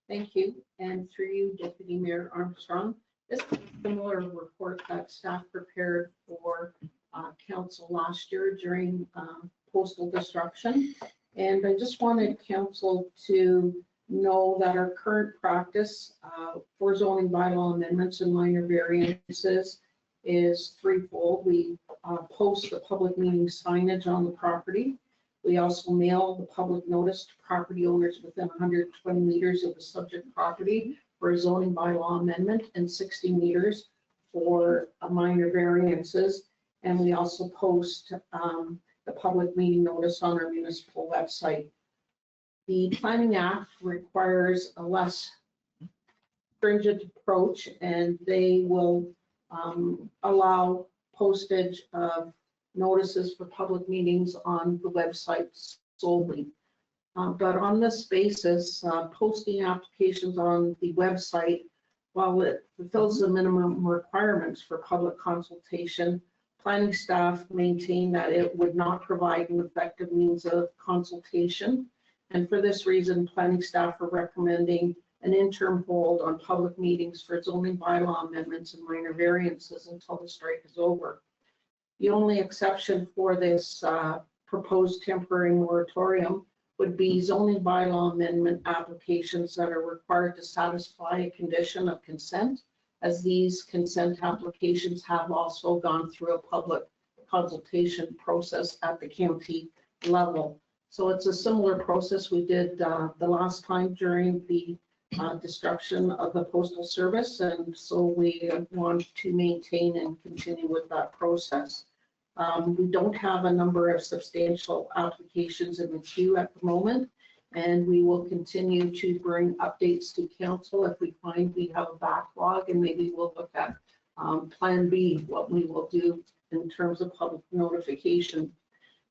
Thank you. And through you, Deputy Mayor Armstrong, this is a similar report that staff prepared for council last year during postal disruption. And I just wanted council to know that our current practice for zoning bylaw amendments and minor variances is threefold. We post the public meeting signage on the property. We also mail the public notice to property owners within 120 meters of the subject property for a zoning bylaw amendment and 60 meters for minor variances. And we also post the public meeting notice on our municipal website. The Planning Act requires a less stringent approach, and they will allow postage of notices for public meetings on the website solely. But on this basis, posting applications on the website, while it fulfills the minimum requirements for public consultation, planning staff maintain that it would not provide an effective means of consultation. And for this reason, planning staff are recommending an interim hold on public meetings for zoning bylaw amendments and minor variances until the strike is over. The only exception for this proposed temporary moratorium would be zoning bylaw amendment applications that are required to satisfy a condition of consent, as these consent applications have also gone through a public consultation process at the county level. So it's a similar process we did the last time during the destruction of the postal service, and so we want to maintain and continue with that process. We don't have a number of substantial applications in the queue at the moment, and we will continue to bring updates to council if we find we have a backlog, and maybe we'll look at Plan B, what we will do in terms of public notification.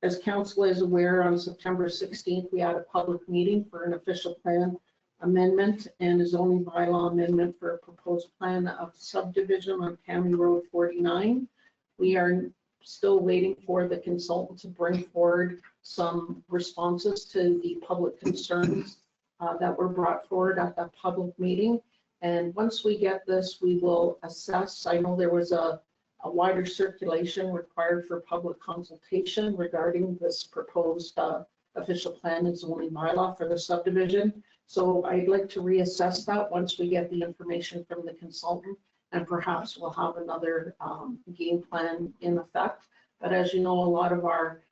As council is aware, on September 16th, we had a public meeting for an official plan amendment and a zoning bylaw amendment for a proposed plan of subdivision on County Road 49. We are still waiting for the consultant to bring forward some responses to the public concerns that were brought forward at that public meeting. And once we get this, we will assess. I know there was a wider circulation required for public consultation regarding this proposed official plan and zoning bylaw for the subdivision. So I'd like to reassess that once we get the information from the consultant, and perhaps we'll have another game plan in effect. But as you know, a lot of our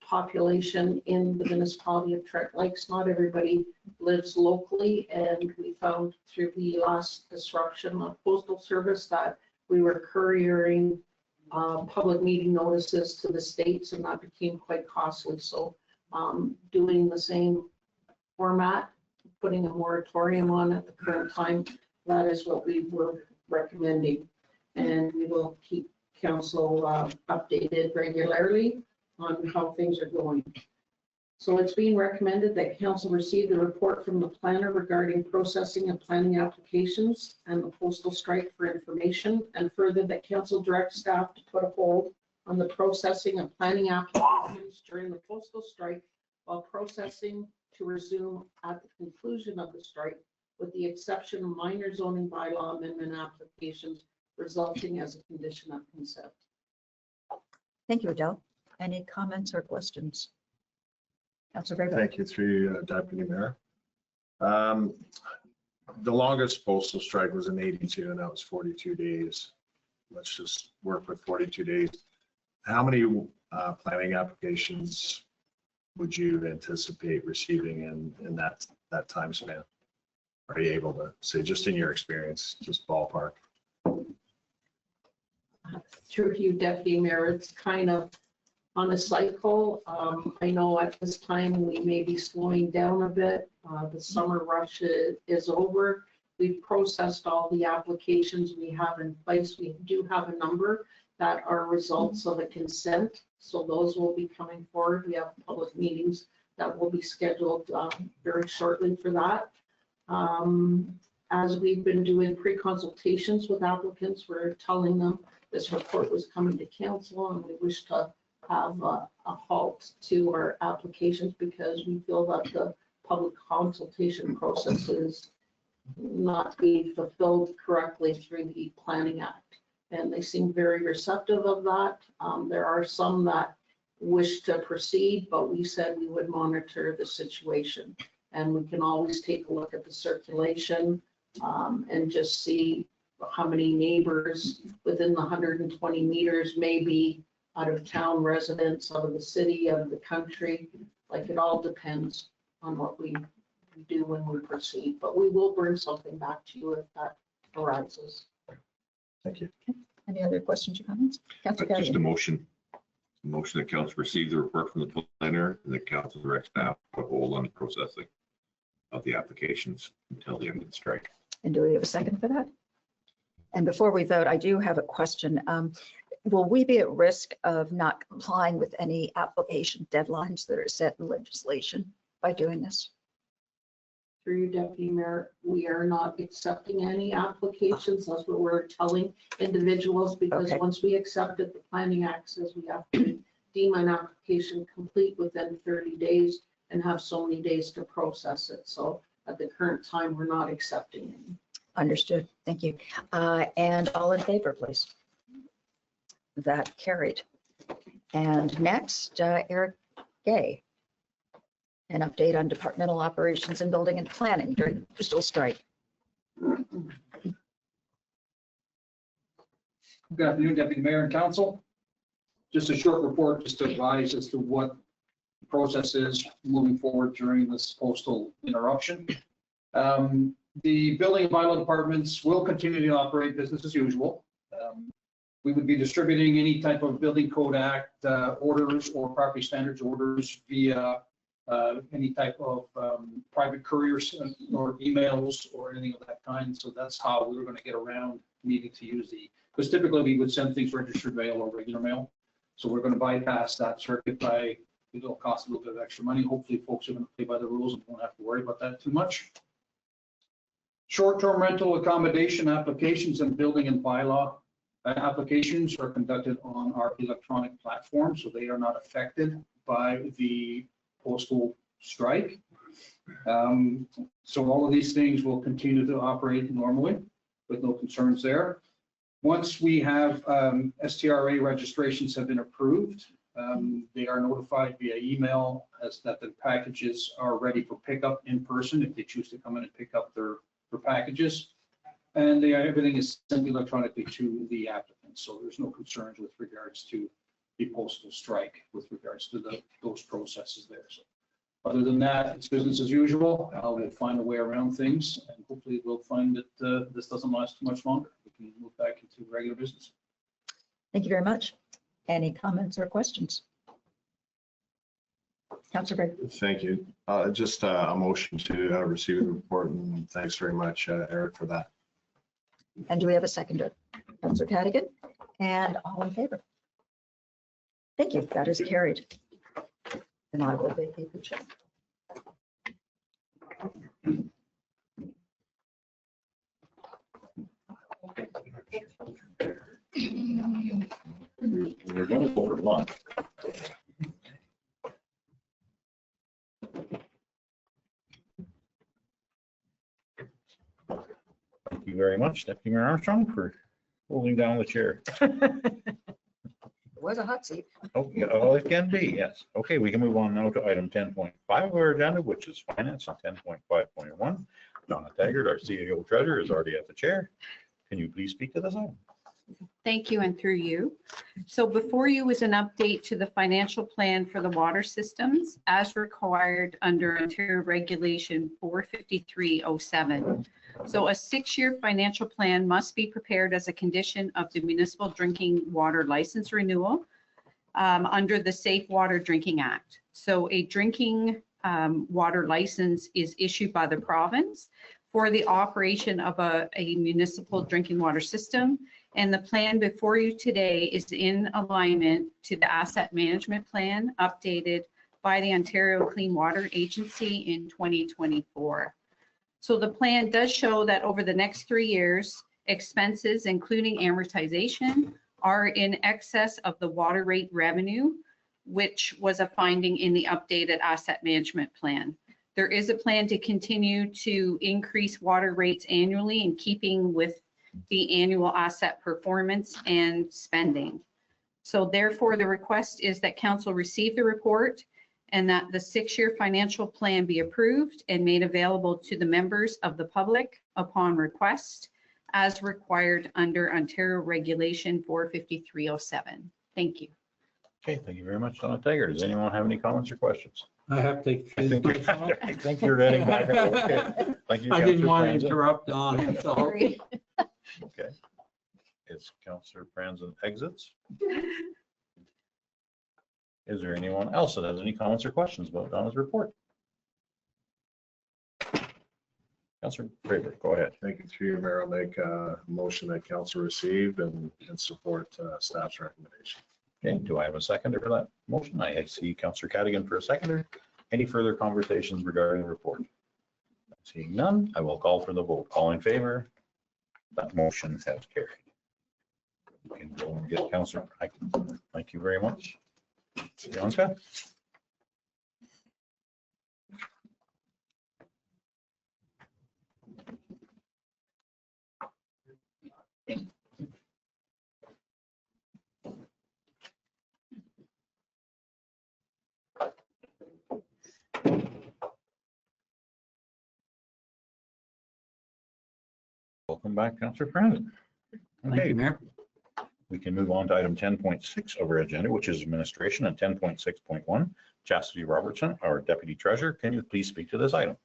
population in the municipality of Trent Lakes, not everybody lives locally, and we found through the last disruption of postal service that we were couriering public meeting notices to the states, and that became quite costly. So doing the same format, putting a moratorium on at the current time, that is what we were recommending. And we will keep council updated regularly on how things are going. So it's being recommended that council receive the report from the planner regarding processing and planning applications and the postal strike for information, and further that council direct staff to put a hold on the processing and planning applications during the postal strike, while processing to resume at the conclusion of the strike, with the exception of minor zoning bylaw amendment applications resulting as a condition of consent. Thank you, Adele. Any comments or questions? Councilor Grego. Thank you, through you, Deputy Mayor. The longest postal strike was in 82, and that was 42 days. Let's just work with 42 days. How many planning applications would you anticipate receiving in that time span? Are you able to say, just in your experience, just ballpark? Through you, Deputy Mayor, it's kind of on a cycle. I know at this time we may be slowing down a bit. The summer rush is over. We've processed all the applications we have in place. We do have a number that are results of a consent, so those will be coming forward. We have public meetings that will be scheduled very shortly for that. As we've been doing pre-consultations with applicants, we're telling them this report was coming to council and we wish to have a halt to our applications because we feel that the public consultation process is not being fulfilled correctly through the Planning Act. And they seem very receptive of that. There are some that wish to proceed, but we said we would monitor the situation. And we can always take a look at the circulation and just see how many neighbors within the 120 meters may be out of town residents, out of the city, out of the country. Like, it all depends on what we do when we proceed, but we will bring something back to you if that arises. Thank you. Okay. Any other questions or comments? Councilor Just a Cassidy. motion that council receive the report from the planner and the council direct staff to hold on the processing of the applications until the end of the strike. And do we have a second for that? And before we vote, I do have a question. will we be at risk of not complying with any application deadlines that are set in legislation by doing this? Through you, Deputy Mayor, we are not accepting any applications. That's what we're telling individuals, because Okay. once we accept it, the Planning Act says we have to deem an application complete within 30 days and have so many days to process it. So at the current time, we're not accepting any. Understood. Thank you. And all in favor, please. That carried. And next, Eric Gay. An update on departmental operations and building and planning during the postal strike. Good afternoon, Deputy Mayor and Council. Just a short report just to advise as to what the process is moving forward during this postal interruption. The building and bylaw departments will continue to operate business as usual. We would be distributing any type of Building Code Act orders or property standards orders via any type of private couriers or emails or anything of that kind. So that's how we were going to get around needing to use because typically we would send things registered mail or regular mail. So we're going to bypass that circuit by, it'll cost a little bit of extra money. Hopefully folks are going to play by the rules and won't have to worry about that too much. Short-term rental accommodation applications and building and bylaw applications are conducted on our electronic platform, so they are not affected by the postal strike. So all of these things will continue to operate normally with no concerns there. Once we have STRA registrations have been approved, they are notified via email as that the packages are ready for pickup in person if they choose to come in and pick up their packages. And everything is sent electronically to the applicant. So there's no concerns with regards to the postal strike with regards to those processes there. So other than that, it's business as usual. We'll find a way around things, and hopefully we'll find that this doesn't last too much longer. We can move back into regular business. Thank you very much. Any comments or questions? Councilor Gray. Thank you. Just a motion to receive the report, and thanks very much, Eric, for that. And do we have a seconder? Councilor Cadigan, and all in favor? Thank you. That is carried. And I will vacate the chair. We're going to go for lunch. Thank you very much, Deputy Mayor Armstrong, for holding down the chair. It was a hot seat. Oh, yeah, oh, it can be, yes. Okay, we can move on now to item 10.5 of our agenda, which is finance on 10.5.1. Donna Taggart, our CEO treasurer, is already at the chair. Can you please speak to this item? Thank you, and through you. So before you is an update to the financial plan for the water systems as required under Ontario Regulation 45307. So a 6-year financial plan must be prepared as a condition of the municipal drinking water license renewal under the Safe Water Drinking Act. So a drinking water license is issued by the province for the operation of a municipal drinking water system. And the plan before you today is in alignment to the asset management plan updated by the Ontario Clean Water Agency in 2024. So the plan does show that over the next 3 years, expenses, including amortization, are in excess of the water rate revenue, which was a finding in the updated asset management plan. There is a plan to continue to increase water rates annually in keeping with the annual asset performance and spending. So therefore, the request is that council receive the report and that the 6-year financial plan be approved and made available to the members of the public upon request as required under Ontario Regulation 45307. Thank you. Okay, thank you very much, Donna Taggart. Does anyone have any comments or questions? I have to. I think you're heading back. Okay. Thank you. I didn't Councillor want to Franzen. interrupt Don, so. Okay. It's Councillor Franzen exits. Is there anyone else that has any comments or questions about Donna's report? Councillor Braber, go ahead. Thank you, through you, Mayor. I'll make a motion that council receive and support staff's recommendation. Okay, do I have a seconder for that motion? I see Councillor Cadigan for a seconder. Any further conversations regarding the report? Seeing none, I will call for the vote. All in favor? That motion has carried. We can go and get Councillor. Thank you very much. Bianca? Welcome back, Councillor Brandon. Thank Okay, you, Mayor. we can move on to item 10.6 of our agenda, which is administration, and 10.6.1. Chastity Robertson, our deputy treasurer. Can you please speak to this item?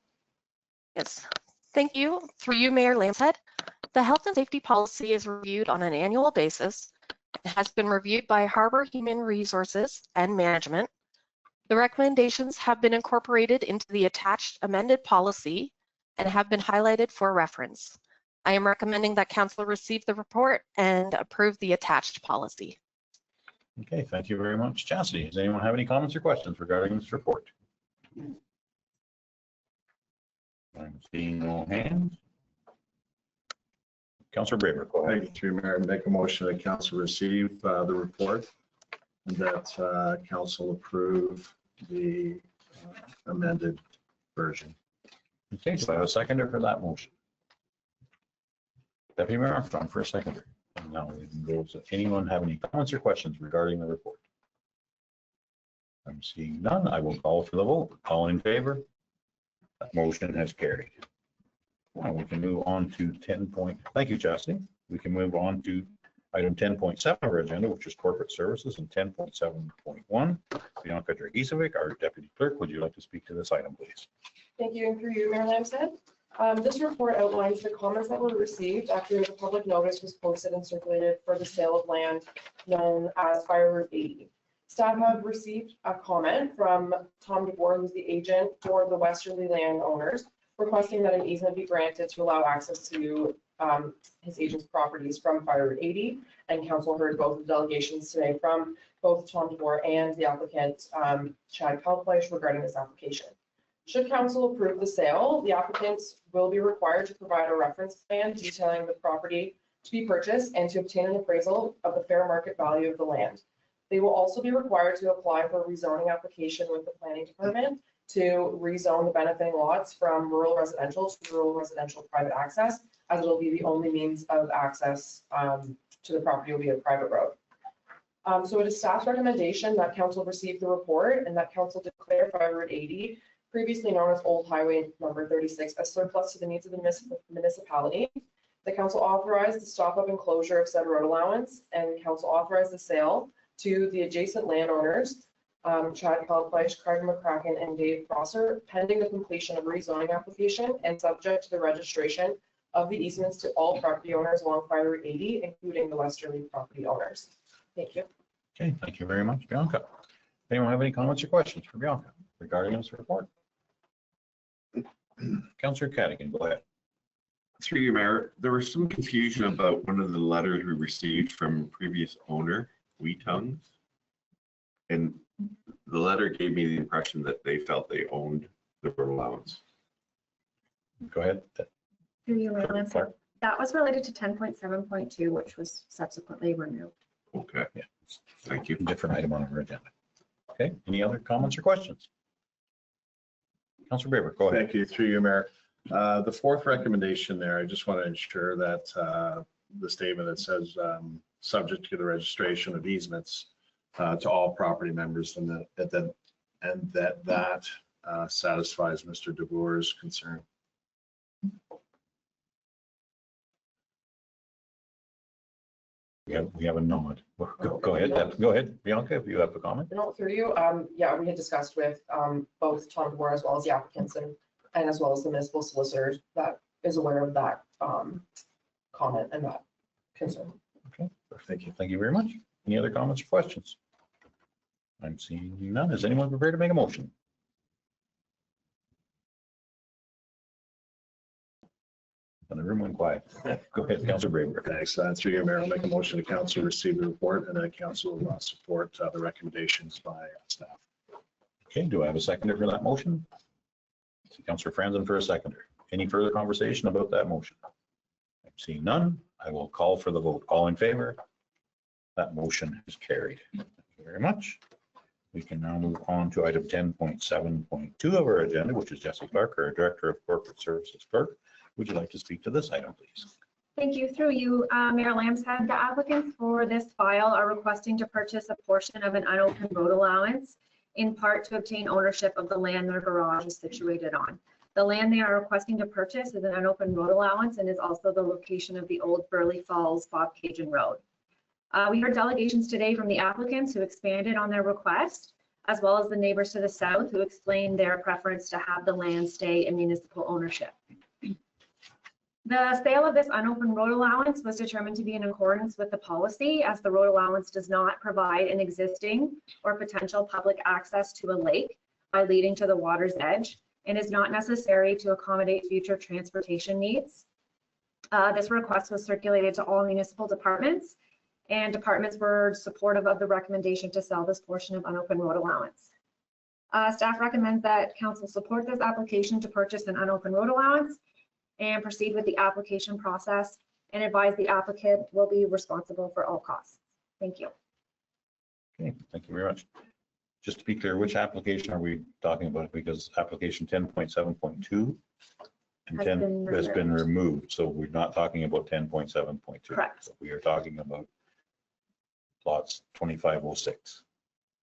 Yes, thank you. Through you, Mayor Lambshead. The health and safety policy is reviewed on an annual basis. It has been reviewed by Harbor Human Resources and Management. The recommendations have been incorporated into the attached amended policy and have been highlighted for reference. I am recommending that council receive the report and approve the attached policy. Okay, thank you very much, Chastity. Does anyone have any comments or questions regarding this report? I'm seeing no hands. Councillor Braber, go ahead. Thank you, through you, Mayor. Make a motion that council receive the report and that council approve the amended version. Okay, so I have a seconder for that motion. Deputy Mayor Armstrong for a seconder. And now we can go to anyone have any comments or questions regarding the report? I'm seeing none. I will call for the vote. All in favor? That motion has carried. Now we can move on to 10. Thank you, Chastity. We can move on to item 10.7 of our agenda, which is corporate services, and 10.7.1. Bianca Dragicevic, our deputy clerk, would you like to speak to this item, please? Thank you, and through you, Mayor Lambshead. This report outlines the comments that were received after the public notice was posted and circulated for the sale of land known as Fire Route 80. Staff have received a comment from Tom DeBoer, who's the agent for the westerly landowners, requesting that an easement be granted to allow access to his agent's properties from Fire Route 80. And council heard both the delegations today from both Tom DeBoer and the applicant, Chad Kalfleisch, regarding this application. Should council approve the sale, the applicants will be required to provide a reference plan detailing the property to be purchased and to obtain an appraisal of the fair market value of the land. They will also be required to apply for a rezoning application with the planning department to rezone the benefiting lots from rural residential to rural residential private access, as it will be the only means of access to the property will be a private road. So it is staff's recommendation that council receive the report and that council declare Fire Route 80, previously known as Old Highway number 36, as surplus to the needs of the municipality. The council authorized the stop-up and closure of said road allowance, and council authorized the sale to the adjacent landowners, Chad Kalfleisch, Carter McCracken, and Dave Prosser, pending the completion of rezoning application and subject to the registration of the easements to all property owners along Fire Route 80, including the westerly property owners. Thank you. Okay, thank you very much, Bianca. Anyone have any comments or questions for Bianca regarding this report? Councillor Cadigan, go ahead. Through you, Mayor, there was some confusion about one of the letters we received from previous owner, Wheatongues. And the letter gave me the impression that they felt they owned the road allowance. Go ahead. Through you, Mayor Lambshead. That was related to 10.7.2, which was subsequently removed. Okay, Yeah. Thank you. Different item on our agenda. Okay, any other comments or questions? Councillor Braber, go ahead. Thank you, through you, Mayor. The fourth recommendation there, I just want to ensure that the statement that says subject to the registration of easements to all property members and that satisfies Mr. DeBoer's concern. We have a nod. Go ahead. Go ahead, Bianca, if you have a comment. No, through you, yeah, we had discussed with both Tom DeBoer as well as the applicants and as well as the municipal solicitor that is aware of that comment and that concern. Okay, thank you. Thank you very much. Any other comments or questions? I'm seeing none. Is anyone prepared to make a motion? And the room went quiet. Go ahead, Councilor Braber. Thanks. Through you, Mayor, I'll make a motion to council receive the report and then council will support the recommendations by staff. Okay, do I have a seconder for that motion? Councilor Franzen for a seconder. Any further conversation about that motion? I'm seeing none. I will call for the vote. All in favor? That motion is carried. Thank you very much. We can now move on to item 10.7.2 of our agenda, which is Jesse Clark, our Director of Corporate Services Clerk. Would you like to speak to this item, please? Thank you. Through you, Mayor Lambshead, the applicants for this file are requesting to purchase a portion of an unopened road allowance, in part to obtain ownership of the land their garage is situated on. The land they are requesting to purchase is an unopened road allowance and is also the location of the old Burley Falls Bob Cajun Road. We heard delegations today from the applicants who expanded on their request, as well as the neighbors to the south who explained their preference to have the land stay in municipal ownership. The sale of this unopened road allowance was determined to be in accordance with the policy, as the road allowance does not provide an existing or potential public access to a lake by leading to the water's edge and is not necessary to accommodate future transportation needs. This request was circulated to all municipal departments, and departments were supportive of the recommendation to sell this portion of unopened road allowance. Staff recommends that council support this application to purchase an unopened road allowance and proceed with the application process, and advise the applicant will be responsible for all costs. Thank you. Okay, thank you very much. Just to be clear, which application are we talking about? Because application 10.7.2 and 10 has been removed, so we're not talking about 10.7.2. Correct. So we are talking about plots 2506.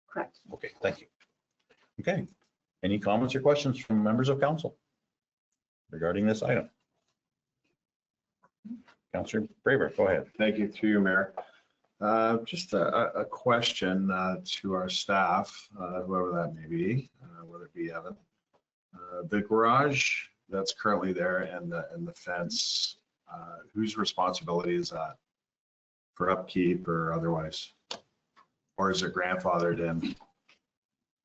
Correct. Okay, thank you. Okay, any comments or questions from members of council regarding this item? Councilor Braber, go ahead. Thank you, through you, Mayor. Just a question to our staff, whoever that may be, whether it be Evan. The garage that's currently there and the fence, whose responsibility is that for upkeep or otherwise? Or is it grandfathered in?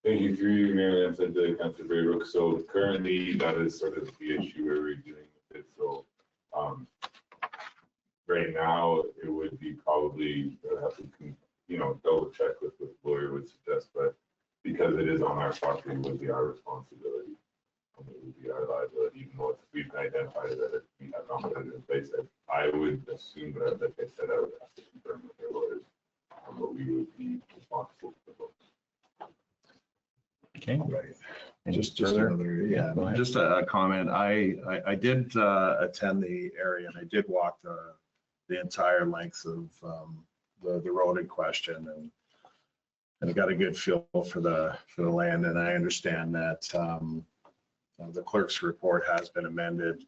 Thank you, through you, Mayor Lambshead, to Councilor Braybrook. So currently, that is sort of the issue where we're dealing with it. So right now, it would be probably have to, double check with what the lawyer would suggest, but because it is on our property, it would be our responsibility. It would be our liability, even though we've identified that we have not put it in place. I would assume that, like I said, I would have to confirm with their lawyers, but we would be responsible for both. Okay. Right. Just another, yeah, just a comment. I did attend the area and I did walk the entire length of the road in question, and I got a good feel for the land. And I understand that the clerk's report has been amended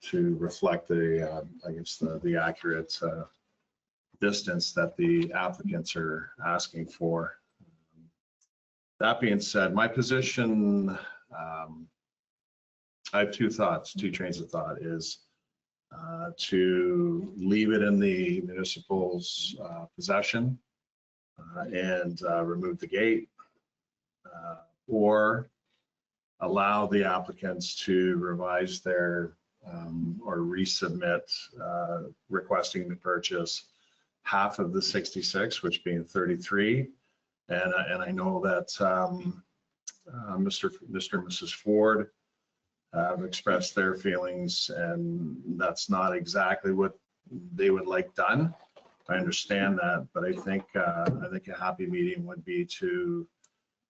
to reflect the, I guess, the accurate distance that the applicants are asking for. That being said, my position, I have two trains of thought, is to leave it in the municipal's possession and remove the gate, or allow the applicants to revise their or resubmit requesting to purchase half of the 66, which being 33. And I know that Mr. and Mrs. Ford have expressed their feelings, and that's not exactly what they would like done. I understand that, but I think a happy medium would be to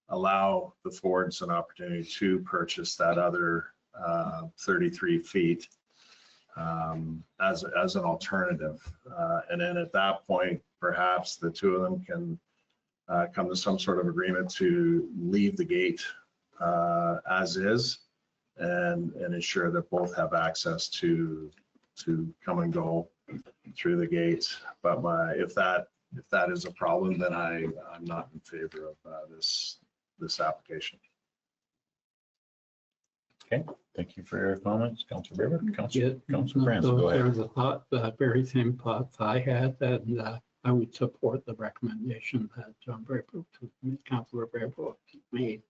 allow the Fords an opportunity to purchase that other 33 feet as an alternative. And then at that point, perhaps the two of them can come to some sort of agreement to leave the gate as is, and ensure that both have access to come and go through the gate. But if that is a problem, then I'm not in favor of this application. Okay, thank you for your comments, Councilor Braber. Councilor Franz, Those go are ahead. the thought, the very same thoughts I had, and I would support the recommendation that Councilor Braber made.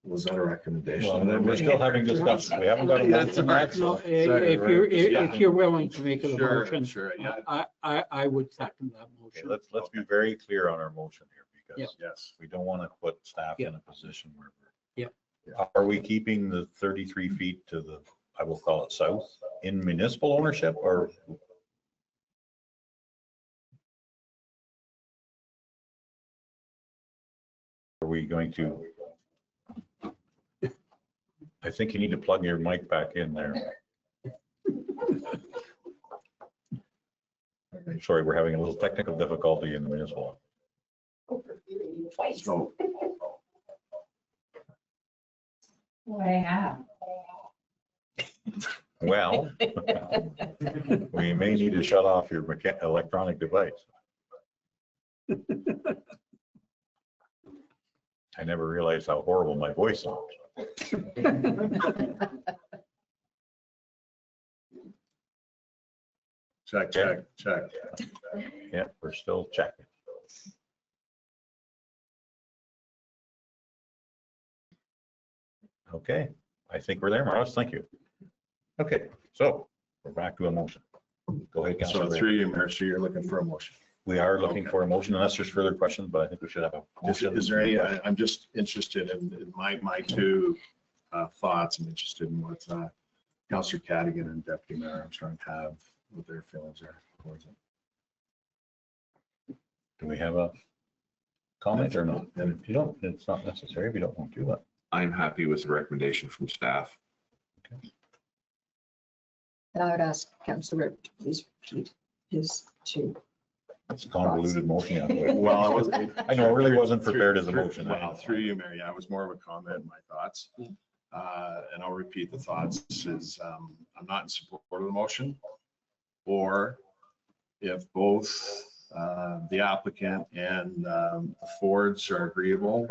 Was that a recommendation? Well, then we're still having discussions. We haven't got a motion yet. No, so- if you're willing to make it a Sure, motion, sure, yeah. I would second that Okay, motion. let's be very clear on our motion here because Yes. we don't want to put staff in a position where Yep. Are we keeping the 33 feet to the, I will call it south, in municipal ownership or? Are we going to? I think you need to plug your mic back in there. Sorry, we're having a little technical difficulty in the municipal. So, What I have. Well, we may need to shut off your electronic device. I never realized how horrible my voice sounds. check. Yeah, we're still checking. Okay, I think we're there, Marlis. Thank you. Okay, so we're back to a motion. Go ahead, So Councilor. through you, Mayor, so you're looking for a motion. We are looking for a motion unless there's further questions, but I think we should have a motion. Is there any, I'm just interested in my two thoughts. I'm interested in what Councilor Cadigan and Deputy Mayor Armstrong have, what their feelings are towards it. Do we have a comment or not? And if you don't, it's not necessary if you don't want to, but. I'm happy with the recommendation from staff. And I would ask Councillor to please repeat his two. It's a convoluted motion. Well, I wasn't. I know, it really wasn't prepared as a motion. Well, through you, Mayor, yeah, it was more of a comment, and my thoughts. And I'll repeat the thoughts is, I'm not in support of the motion. Or if both the applicant and the Fords are agreeable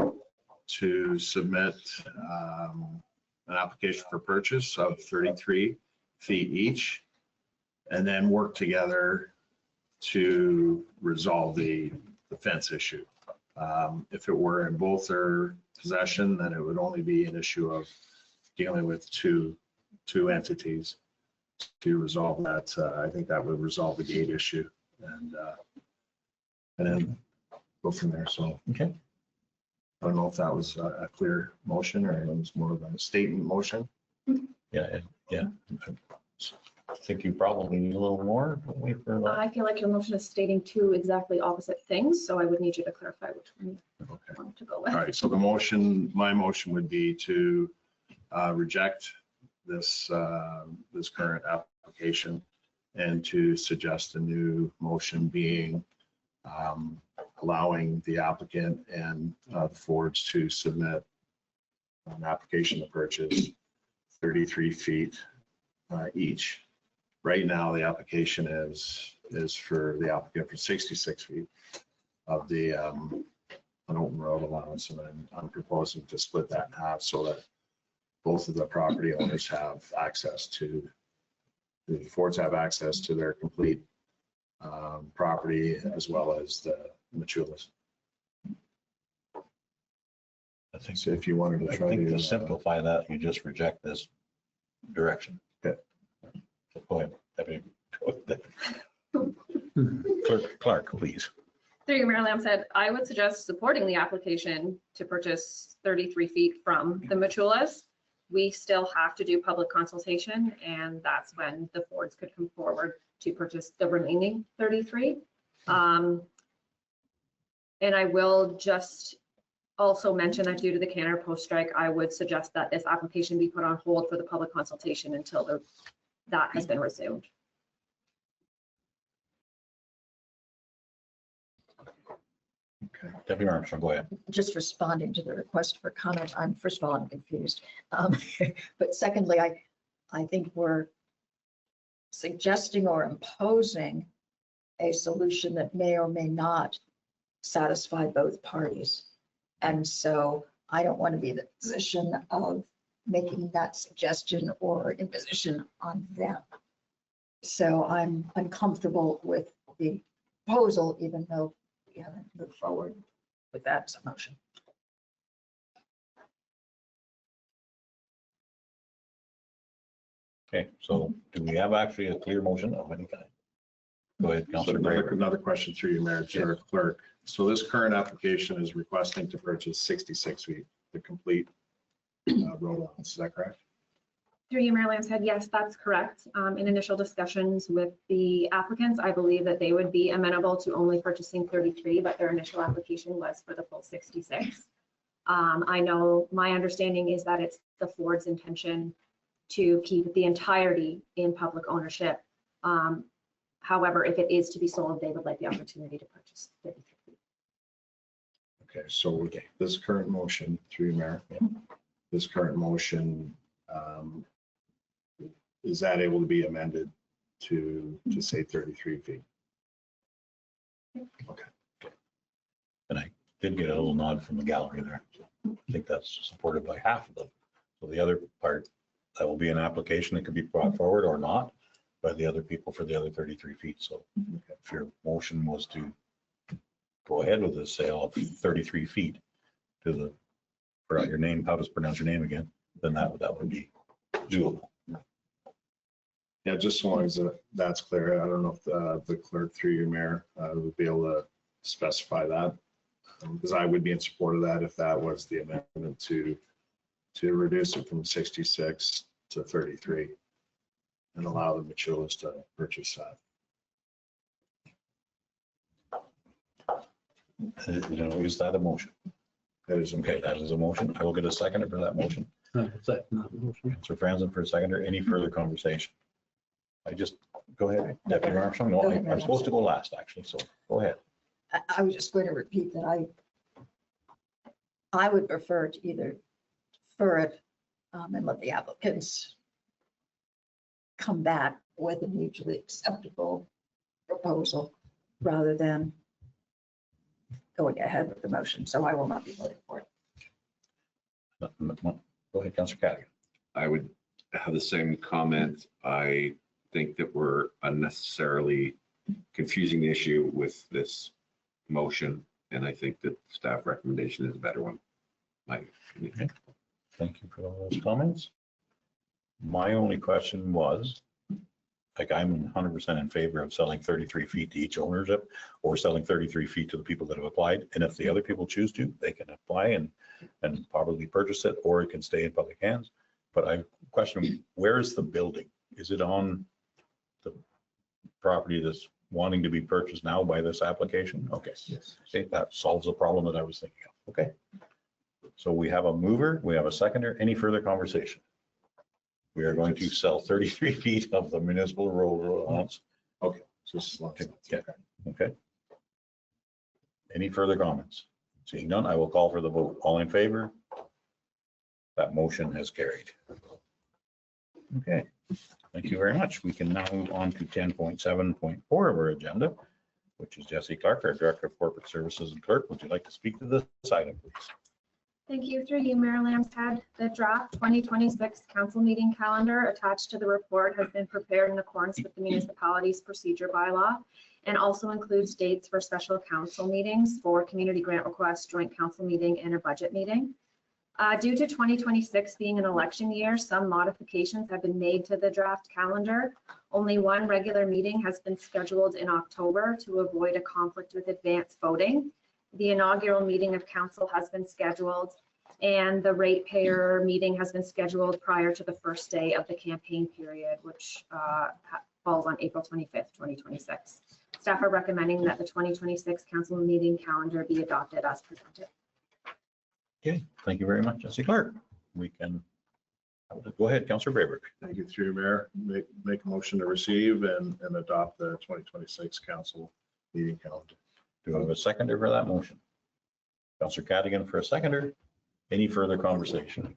to submit an application for purchase of 33 feet each, and then work together to resolve the fence issue. If it were in both their possession, then it would only be an issue of dealing with two entities to resolve that. I think that would resolve the gate issue and then go from there. So, okay. I don't know if that was a clear motion or it was more of a statement motion. Yeah. I think you probably need a little more. Wait for that. I feel like your motion is stating two exactly opposite things, so I would need you to clarify which one you want to go with. All right, so my motion would be to reject this current application and to suggest a new motion being allowing the applicant and the Fords to submit an application to purchase 33 feet each. Right now, the application is for the applicant for 66 feet of the an open road allowance, and I'm proposing to split that in half so that both of the property owners have access to, the Fords have access to their complete property as well as the Machulas. I think So if you wanted to I try think to to simplify that, you just reject this direction. Okay. So go ahead, Deputy. Clark, please. Through you, Mayor Lamb, I would suggest supporting the application to purchase 33 feet from the Machulas. We still have to do public consultation, and that's when the Fords could come forward to purchase the remaining 33. And I will just also mention that due to the Canada Post strike, I would suggest that this application be put on hold for the public consultation until that has been resumed. Okay, Deputy Armstrong, go ahead. Just responding to the request for comment, first of all, I'm confused. But secondly, I think we're suggesting or imposing a solution that may or may not satisfy both parties. And so I don't want to be in the position of making that suggestion or imposition on them. So I'm uncomfortable with the proposal, even though we haven't moved forward with that as a motion. Okay, so do we have actually a clear motion of any kind? Go ahead, So Councillor another, Brave. another question through you, Mayor, to our clerk. So this current application is requesting to purchase 66 feet, the complete road allowance, is that correct? Through you, Mayor Lamshead, yes, that's correct. In initial discussions with the applicants, I believe that they would be amenable to only purchasing 33, but their initial application was for the full 66. I know my understanding is that it's the Ford's intention to keep the entirety in public ownership. However, if it is to be sold, they would like the opportunity to purchase 33 feet. Okay, so this current motion, through you, Mayor, this current motion, is that able to be amended to say 33 feet? Okay. And I did get a little nod from the gallery there. I think that's supported by half of them. So the other part, that will be an application that could be brought forward or not by the other people for the other 33 feet. So if your motion was to go ahead with the sale of 33 feet to the, forgot your name, how to pronounce your name again, then that would be doable. Yeah, just as long as that's clear. I don't know if the clerk, through your mayor, would be able to specify that. Because I would be in support of that if that was the amendment to reduce it from 66 to 33 and allow the Machulas to purchase that. Is that a motion? That is okay. That is a motion. I will get a seconder for that motion. Councilor Franzen for a seconder. Any further conversation? Go ahead, Deputy Armstrong. No, I'm supposed to go last, actually, so go ahead. I was just going to repeat that I would prefer to either defer it and let the applicants come back with a mutually acceptable proposal rather than going ahead with the motion. So I will not be voting for it. Go ahead, Councilor Cadigan. I would have the same comment. I think that we're unnecessarily confusing the issue with this motion, and I think that staff recommendation is a better one. Okay. Thank you for all those comments. My only question was, like, I'm 100% in favor of selling 33 feet to each ownership or selling 33 feet to the people that have applied. And if the other people choose to, they can apply and probably purchase it, or it can stay in public hands. But I question, where is the building? Is it on the property that's wanting to be purchased now by this application? Okay. Yes. Okay, that solves the problem that I was thinking of. Okay. So we have a mover, we have a seconder. Any further conversation? We are going to sell 33 feet of the municipal road allowance. Okay. Just okay. Any further comments? Seeing none, I will call for the vote. All in favor? That motion has carried. Okay. Thank you very much. We can now move on to 10.7.4 of our agenda, which is Jesse Clark, our Director of Corporate Services and Clerk. Would you like to speak to this item, please? Thank you. Through you, Mayor Lamshead. The draft 2026 council meeting calendar attached to the report has been prepared in accordance with the municipality's procedure bylaw and also includes dates for special council meetings for community grant requests, joint council meeting, and a budget meeting. Due to 2026 being an election year, some modifications have been made to the draft calendar. Only one regular meeting has been scheduled in October to avoid a conflict with advance voting. The inaugural meeting of council has been scheduled, and the ratepayer meeting has been scheduled prior to the first day of the campaign period, which falls on April 25th, 2026. Staff are recommending that the 2026 council meeting calendar be adopted as presented. Okay, thank you very much, Jesse Clark. We can go ahead, Councillor Brayberg. Thank you, through your mayor. Make a motion to receive and adopt the 2026 council meeting calendar. Do I have a seconder for that motion? Councillor Cadigan for a seconder. Any further conversation?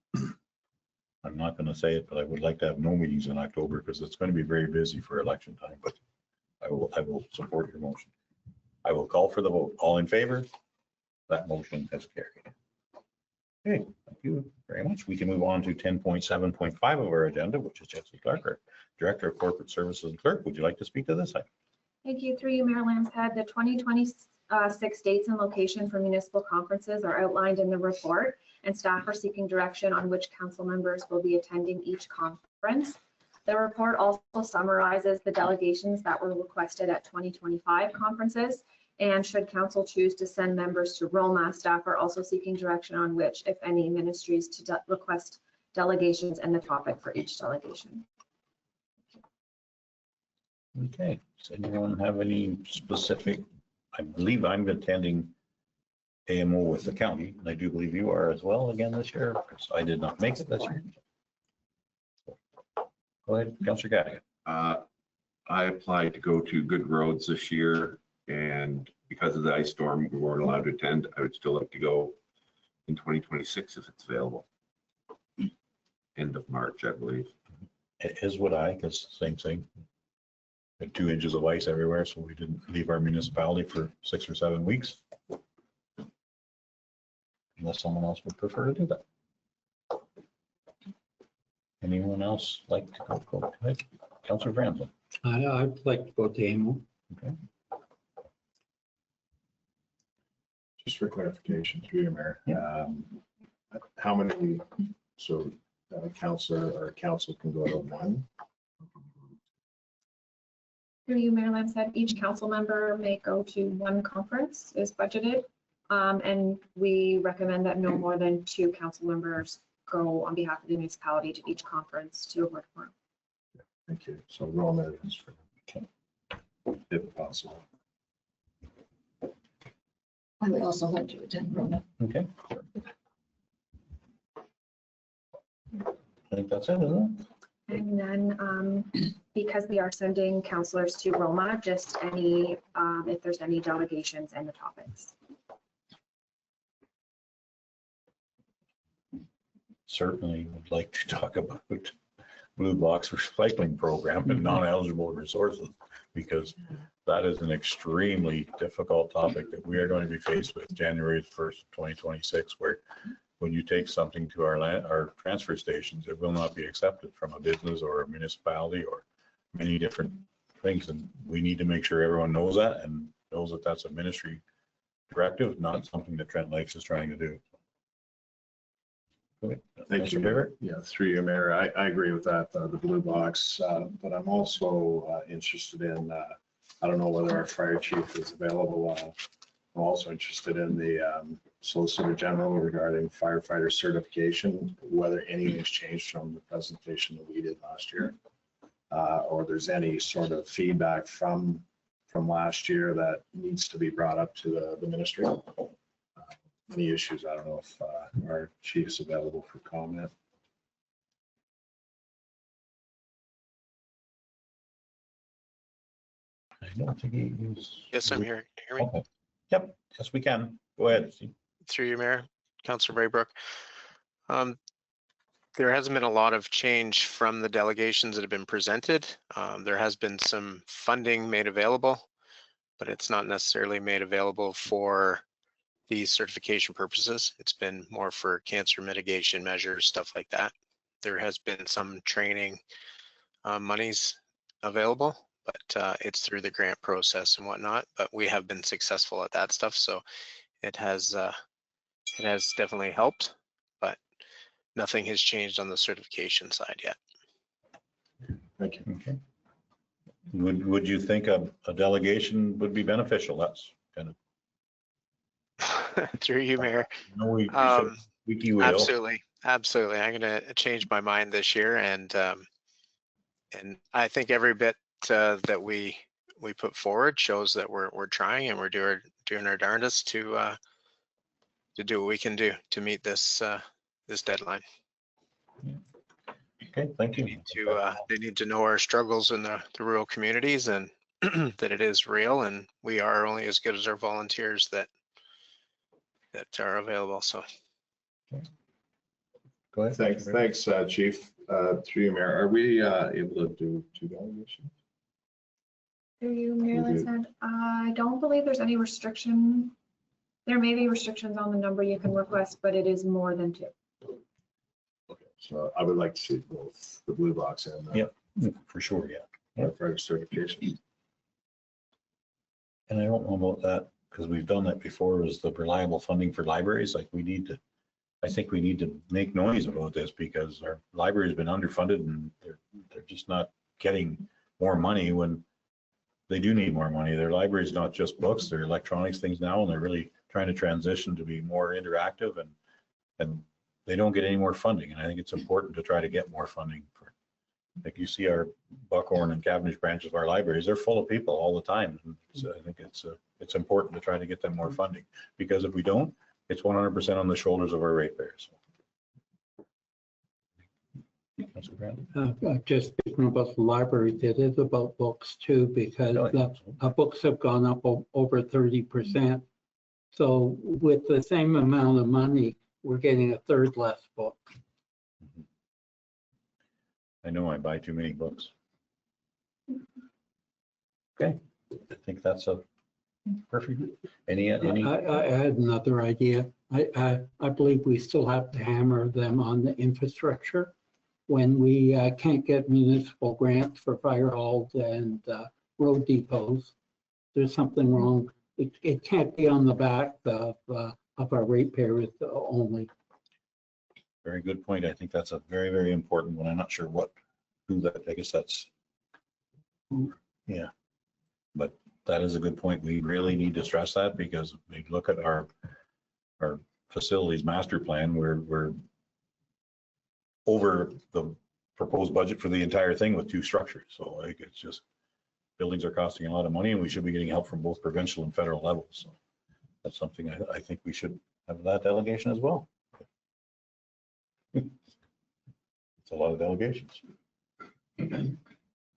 I'm not going to say it, but I would like to have no meetings in October because it's going to be very busy for election time, but I will support your motion. I will call for the vote. All in favor? That motion has carried. Okay, thank you very much. We can move on to 10.7.5 of our agenda, which is Jesse Clark, our Director of Corporate Services and Clerk. Would you like to speak to this item? Thank you. Through you, Mayor Lamshead. The 2026 dates and location for municipal conferences are outlined in the report. and staff are seeking direction on which council members will be attending each conference. The report also summarizes the delegations that were requested at 2025 conferences, and should council choose to send members to Roma, staff are also seeking direction on which, if any, ministries to request delegations and the topic for each delegation. Okay, does anyone have any specific, I believe I'm attending AMO with the county, and I do believe you are as well again this year, because I did not make it this year. Go ahead, Councillor Gadigan. I applied to go to Good Roads this year, and because of the ice storm, we weren't allowed to attend. I would still like to go in 2026 if it's available. End of March, I believe. As would I, because same thing. Had 2 inches of ice everywhere, so we didn't leave our municipality for 6 or 7 weeks. Unless someone else would prefer to do that. Anyone else like to go ahead? Councillor Franklin. I'd like to go to AMO. Okay. Just for clarification, through you, Mayor. How many, so councillor or council can go to one? Through you, Mayor Lamstead, each council member may go to one conference is budgeted. And we recommend that no more than 2 council members go on behalf of the municipality to each conference to avoid quorum. Thank you. So Roma is for, if possible. I would also like to attend Roma. Okay. I think that's it, isn't it? And then because we are sending counselors to Roma, just any, if there's any delegations and the topics. Certainly would like to talk about Blue Box recycling program and non-eligible resources, because that is an extremely difficult topic that we are going to be faced with January 1st, 2026, where when you take something to our transfer stations, it will not be accepted from a business or a municipality or many different things. And we need to make sure everyone knows that and knows that that's a ministry directive, not something that Trent Lakes is trying to do. Thank you. Yeah, through you, Mayor. I agree with that, the Blue Box, but I'm also interested in, I don't know whether our fire chief is available. I'm also interested in the Solicitor General regarding firefighter certification, whether anything's changed from the presentation that we did last year, or there's any sort of feedback from last year that needs to be brought up to the ministry. Any issues? I don't know if our chief's available for comment. I don't think he is. Yes, I'm here. Can you hear me? Okay. Yep, yes, we can. Go ahead. Through you, Mayor, Councillor Braybrook. There hasn't been a lot of change from the delegations that have been presented. There has been some funding made available, but it's not necessarily made available for these certification purposes. It's been more for cancer mitigation measures, stuff like that. There has been some training monies available, but it's through the grant process and whatnot. But we have been successful at that stuff, so it has definitely helped. But nothing has changed on the certification side yet. Thank you. Okay. Would you think a delegation would be beneficial? That's kind of through you, Mayor. No, we Absolutely, absolutely. I'm going to change my mind this year, and I think every bit that we put forward shows that we're trying and we're doing our darndest to do what we can do to meet this this deadline. Okay, thank you. They need to know our struggles in the rural communities and that it is real, and we are only as good as our volunteers that are available. So go ahead. Thanks, Chief. Through you, Mayor. Are we able to do 2 delegations? Through you, Mayor Lamstead, I don't believe there's any restriction. There may be restrictions on the number you can request, but it is more than 2. Okay, so I would like to see both the Blue Box and yep, for sure, yeah. Firefighter certification. And I don't know about that, because we've done that before, is the reliable funding for libraries. Like, we need to I think we need to make noise about this because our library's been underfunded and they're just not getting more money when they do need more money. Their library is not just books, they're electronics things now, and they're really trying to transition to be more interactive and they don't get any more funding. And I think it's important to try to get more funding for, like you see our Buckhorn and Cavendish branches of our libraries, they're full of people all the time. So I think it's important to try to get them more funding because if we don't, it's 100% on the shoulders of our ratepayers. Councilor Grant? Just speaking about the libraries, it is about books too, because books have gone up over 30%. So with the same amount of money, we're getting a third less book. I know I buy too many books. Okay, I think that's a perfect. Any? I had another idea. I believe we still have to hammer them on the infrastructure. When we can't get municipal grants for fire halls and road depots, there's something wrong. It can't be on the back of our ratepayers only. Very good point. I think that's a very, very important one. I'm not sure who that, I guess that's, yeah. But that is a good point. We really need to stress that because we look at our facilities master plan, we're over the proposed budget for the entire thing with 2 structures. So like it's just, buildings are costing a lot of money and we should be getting help from both provincial and federal levels. So that's something I think we should have that delegation as well. It's a lot of delegations.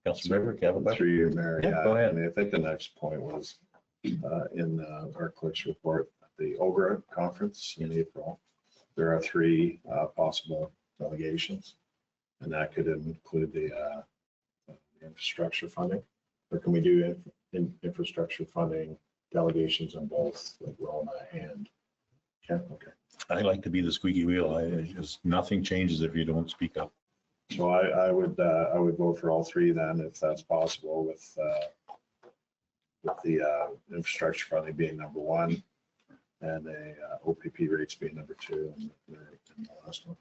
Councilor Bever, you have a question? Through you, Mayor. Yeah, go ahead. I think the next point was in our clerk's report, the OGRA conference in April. There are 3 possible delegations, and that could include the infrastructure funding. Or can we do infrastructure funding delegations on both, like Roma and Kent? Okay. I like to be the squeaky wheel. Nothing changes if you don't speak up. So I would vote for all 3 then, if that's possible, with the infrastructure funding being number 1 and the OPP rates being number 2 and the last one.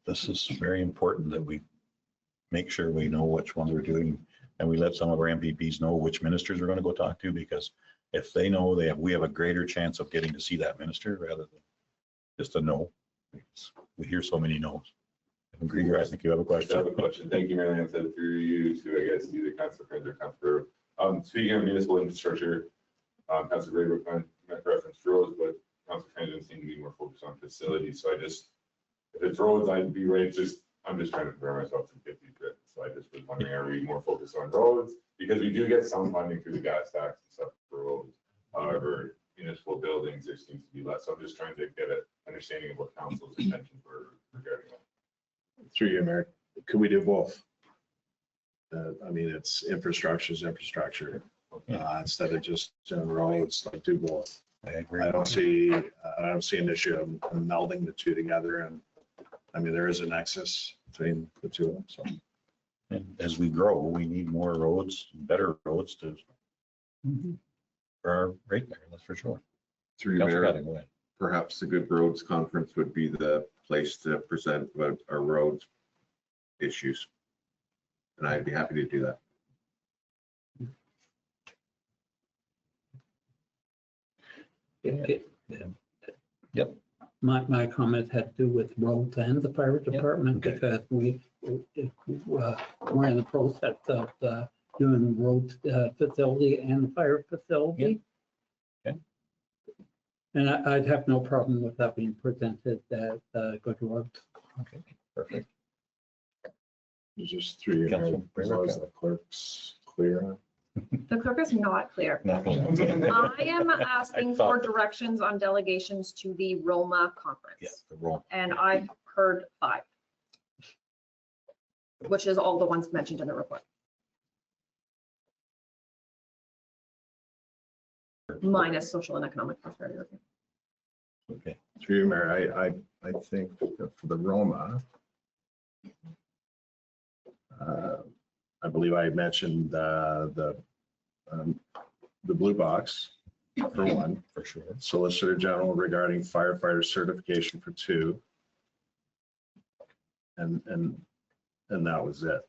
This is very important that we make sure we know which ones we're doing and we let some of our MPPs know which ministers we're going to go talk to, because if they know, we have a greater chance of getting to see that minister rather than just a no. We hear so many no's. Grieger, I think you have a question. I have a question. Thank you, Mary Ann, said through you to, I guess, either Councilor Trent or Councilor. Speaking of municipal infrastructure, Councilor Graybrooke referenced roads, but Councilor Trent didn't seem to be more focused on facilities. So if it's roads, I'm just trying to prepare myself to get these written. So I just was wondering, are we more focused on roads? Because we do get some funding through the gas tax and stuff for roads. However, municipal buildings, there seems to be less. So I'm just trying to get an understanding of what council's intentions were regarding that. Through you, Mayor, could we do both? I mean, it's infrastructure is infrastructure. Instead of just roads, like do both. I agree. I don't see an issue of melding the 2 together. And I mean, there is a nexus between the 2 of them. So. And as we grow, we need more roads, better roads for our ratepayer, that's for sure. Through Mayor, perhaps the Good Roads Conference would be the place to present about our roads issues. And I'd be happy to do that. Yep. My comment had to do with roads and the fire department, because we're in the process of doing the road facility and the fire facility. Okay. And I'd have no problem with that being presented at Good Roads. Okay, perfect. Just through your, as long as the clerk's clear. The clerk is not clear. I am asking for directions on delegations to the Roma conference. Yes, the Roma. And I've heard 5, which is all the ones mentioned in the report. Minus social and economic prosperity review. Okay. Through you, Mayor, I think for the Roma, I believe I mentioned the the blue box for one. For sure. Solicitor General regarding firefighter certification for 2. And that was it.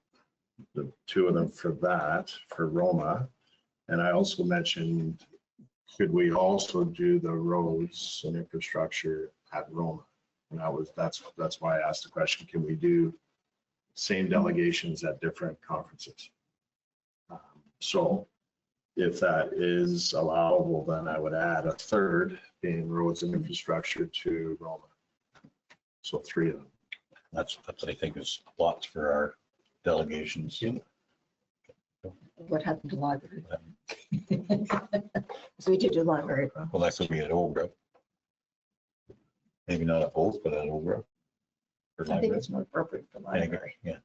The 2 of them for that, for Roma. And I also mentioned, could we also do the roads and infrastructure at Roma? And that's why I asked the question, can we do same delegations at different conferences? So if that is allowable, then I would add a 3rd being roads and infrastructure to Roma. So 3 of them. That's I think is lots for our delegations. What happened to library? So we did do library. Well, that could be at Old Grove. Maybe not at both, but at Old Grove. I think it's more appropriate for library. Yeah.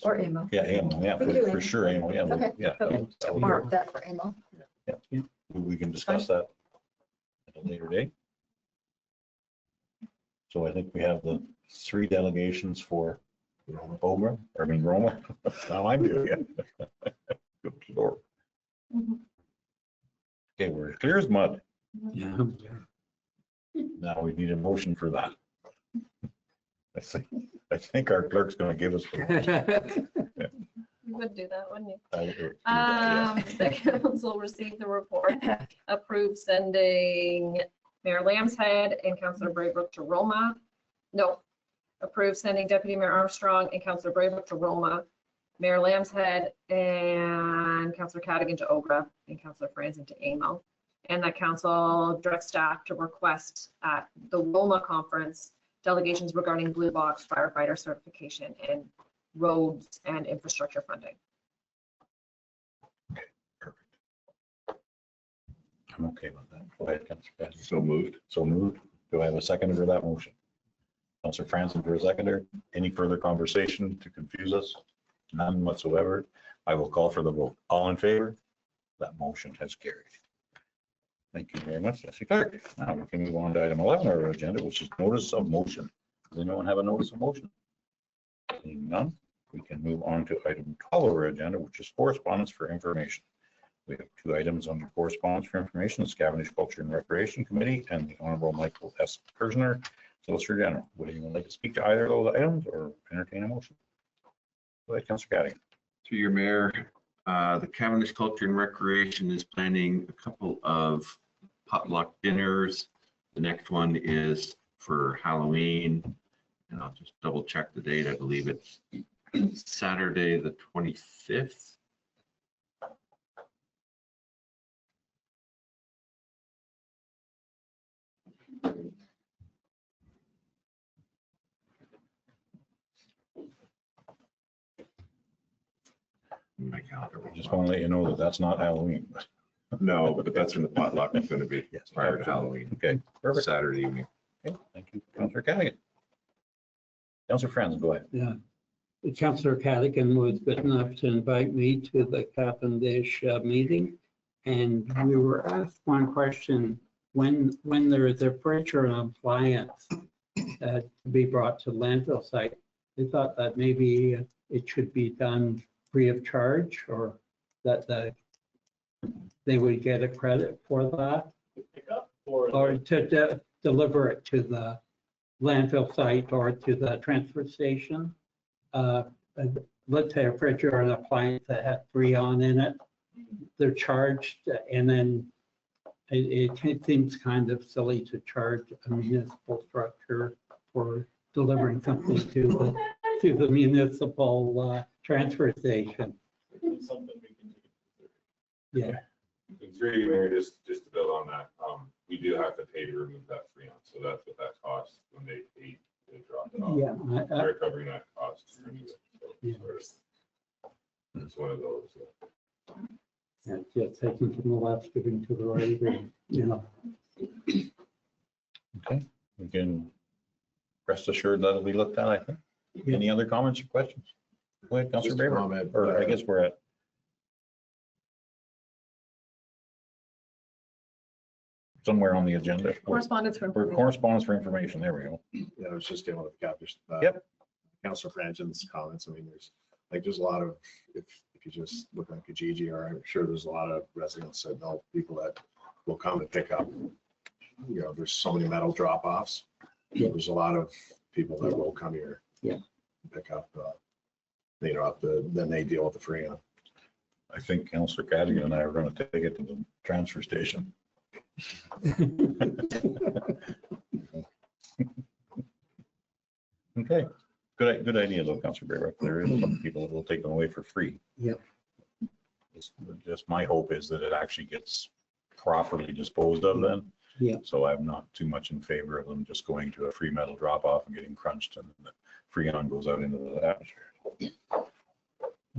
Or AMO. Yeah, AMO, yeah, We can do for AMO. sure, AMO, yeah. Okay, Yeah. okay. that would Mark work. that for AMO. Yeah. We can discuss that at a later date. So I think we have the 3 delegations for Roma. Now I'm doing it. Good Lord. Okay, we're clear as mud. Yeah. Now we need a motion for that. I think our clerk's gonna give us. You would do that, wouldn't you? I would do that, yeah. The council received the report, approved sending Mayor Lamb's Head and Councillor Braybrook to Roma. No, approved sending Deputy Mayor Armstrong and Councillor Braybrook to Roma, Mayor Lamb's Head and Councillor Cadigan to Ogra, and Councillor Franzen to AMO. And that council direct staff to request at the Roma conference delegations regarding blue box firefighter certification and roads and infrastructure funding. I'm okay with that. Go ahead, Councillor Patterson. So moved. So moved. Do I have a seconder for that motion? Councillor Franzen for a seconder. Any further conversation to confuse us? None whatsoever. I will call for the vote. All in favor? That motion has carried. Thank you very much, Deputy Clerk. Now we can move on to item 11 on our agenda, which is notice of motion. Does anyone have a notice of motion? Seeing none, we can move on to item 12 of our agenda, which is correspondence for information. We have 2 items under correspondence for information, the Cavendish Culture and Recreation Committee and the Honorable Michael S. Kersner, Solicitor General. Would anyone like to speak to either of those items or entertain a motion? Go ahead, Councillor Cadigan. To your mayor, the Cavendish Culture and Recreation is planning a couple of potluck dinners. The next one is for Halloween, and I'll just double check the date. I believe it's Saturday, the 25th. My calendar. Just want to let you know that that's not Halloween. No, but that's when the potluck is going to be Yes. prior to Halloween, Okay, perfect. Saturday evening. Okay, thank you, Councillor Cadigan. Councillor Franzen, go ahead. Yeah. Councillor Cadigan was good enough to invite me to the Cavendish meeting. And we were asked one question, when there is a furniture and appliance to be brought to landfill site, they thought that maybe it should be done free of charge, or that they would get a credit for that, Pick up or or to deliver it to the landfill site or to the transfer station. Let's say a fridge or an appliance that has Freon in it, they're charged, and then it seems kind of silly to charge a municipal structure for delivering something to the municipal transfer station. it's something we can do. Yeah. Through you, Mayor, just to build on that, we do have to pay to remove that freon, so that's what that costs when they drop it off. Yeah. They're covering that cost to remove it. So Yeah. it's one of those. And just taking from the left, giving to the right, and, you know. Okay, we can rest assured that'll be looked at, I think. Any other comments or questions? Go ahead, Councillor Just a Braber. comment, Or I guess we're at somewhere on the agenda. Correspondence for Or information. correspondence for information, there we go. Yeah, I was just dealing with Cavendish. Yep. Councillor Franzen's comments. I mean, there's a lot of, if if you just look at Kijiji, or I'm sure there's a lot of residents that know people that will come and pick up. You know, there's so many metal drop-offs. There's a lot of people that will come here. Yeah. And pick up, you know, then they deal with the Freon. I think Councillor Cadigan and I are going to take it to the transfer station. Okay, good idea though, Councillor Brayback. There is some people that will take them away for free. Yep. Just my hope is that it actually gets properly disposed of then. Yeah. So I'm not too much in favor of them just going to a free metal drop off and getting crunched and the freon goes out into the atmosphere.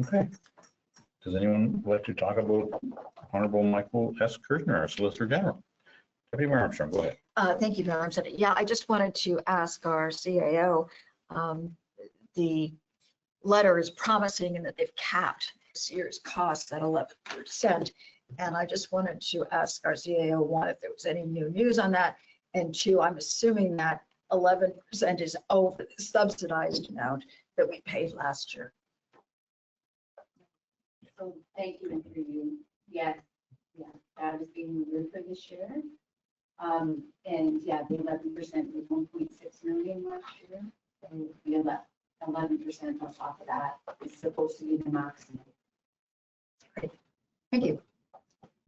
Okay. Does anyone like to talk about Honorable Michael S. Kirchner, our Solicitor General? Deputy Mayor Armstrong, go ahead. Thank you, Madam Secretary. Yeah, I just wanted to ask our CAO, the letter is promising and that they've capped this year's costs at 11%. And I just wanted to ask our CAO, one, if there was any new news on that. And two, I'm assuming that 11% is over the subsidized amount that we paid last year. So thank you, and through you. Yes, yeah, that is being removed for this year. And yeah, the 11% was 1.6 million last year. So the 11% on top of that is supposed to be the maximum. Great. Thank you.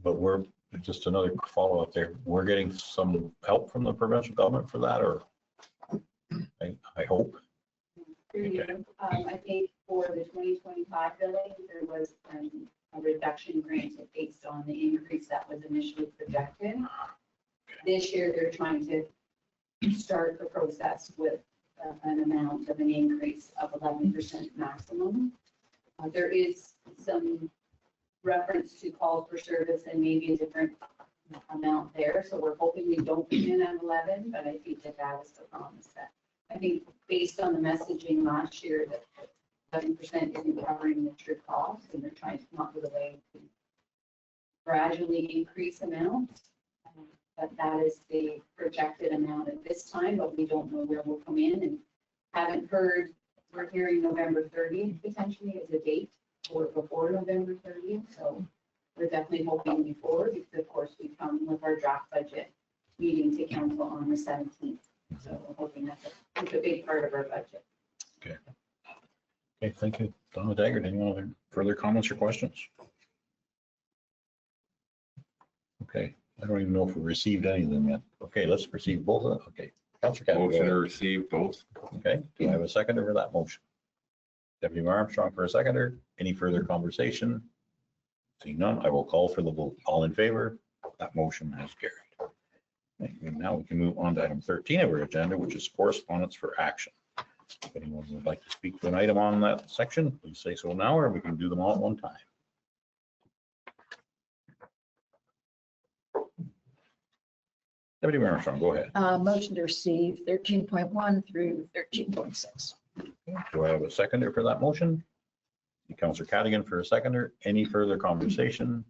But we're, just another follow-up there, we're getting some help from the provincial government for that, or I hope. Through you, I think for the 2025 billing, there was a reduction granted based on the increase that was initially projected. This year, they're trying to start the process with an amount of an increase of 11% maximum. There is some reference to calls for service and maybe a different amount there. So we're hoping we don't come in at 11, but I think that that is the promise that I think based on the messaging last year that 11% isn't covering the true cost, and they're trying to come up with a way to gradually increase amounts. But that is the projected amount at this time, but we don't know where we'll come in, and haven't heard. We're hearing November 30th potentially as a date, or before November 30th. So we're definitely hoping before, because of course we come with our draft budget meeting to council on the 17th. So we're hoping that's a big part of our budget. Okay. Okay, thank you. Donna Daggett, any other further comments or questions? Okay, I don't even know if we received any of them yet. Okay, let's receive both of them. Okay. Councillor Cavan. Motion to receive both. Okay, do I have a seconder for that motion? Deputy Mayor Armstrong for a seconder. Any further conversation? Seeing none, I will call for the vote. All in favor? That motion has carried. Thank you. Now we can move on to item 13 of our agenda, which is correspondence for action. If anyone would like to speak to an item on that section, please say so now, or we can do them all at one time. Deputy Mayor Armstrong, go ahead. Motion to receive 13.1 through 13.6. Do I have a seconder for that motion? Councillor Cadigan for a seconder. Any further conversation?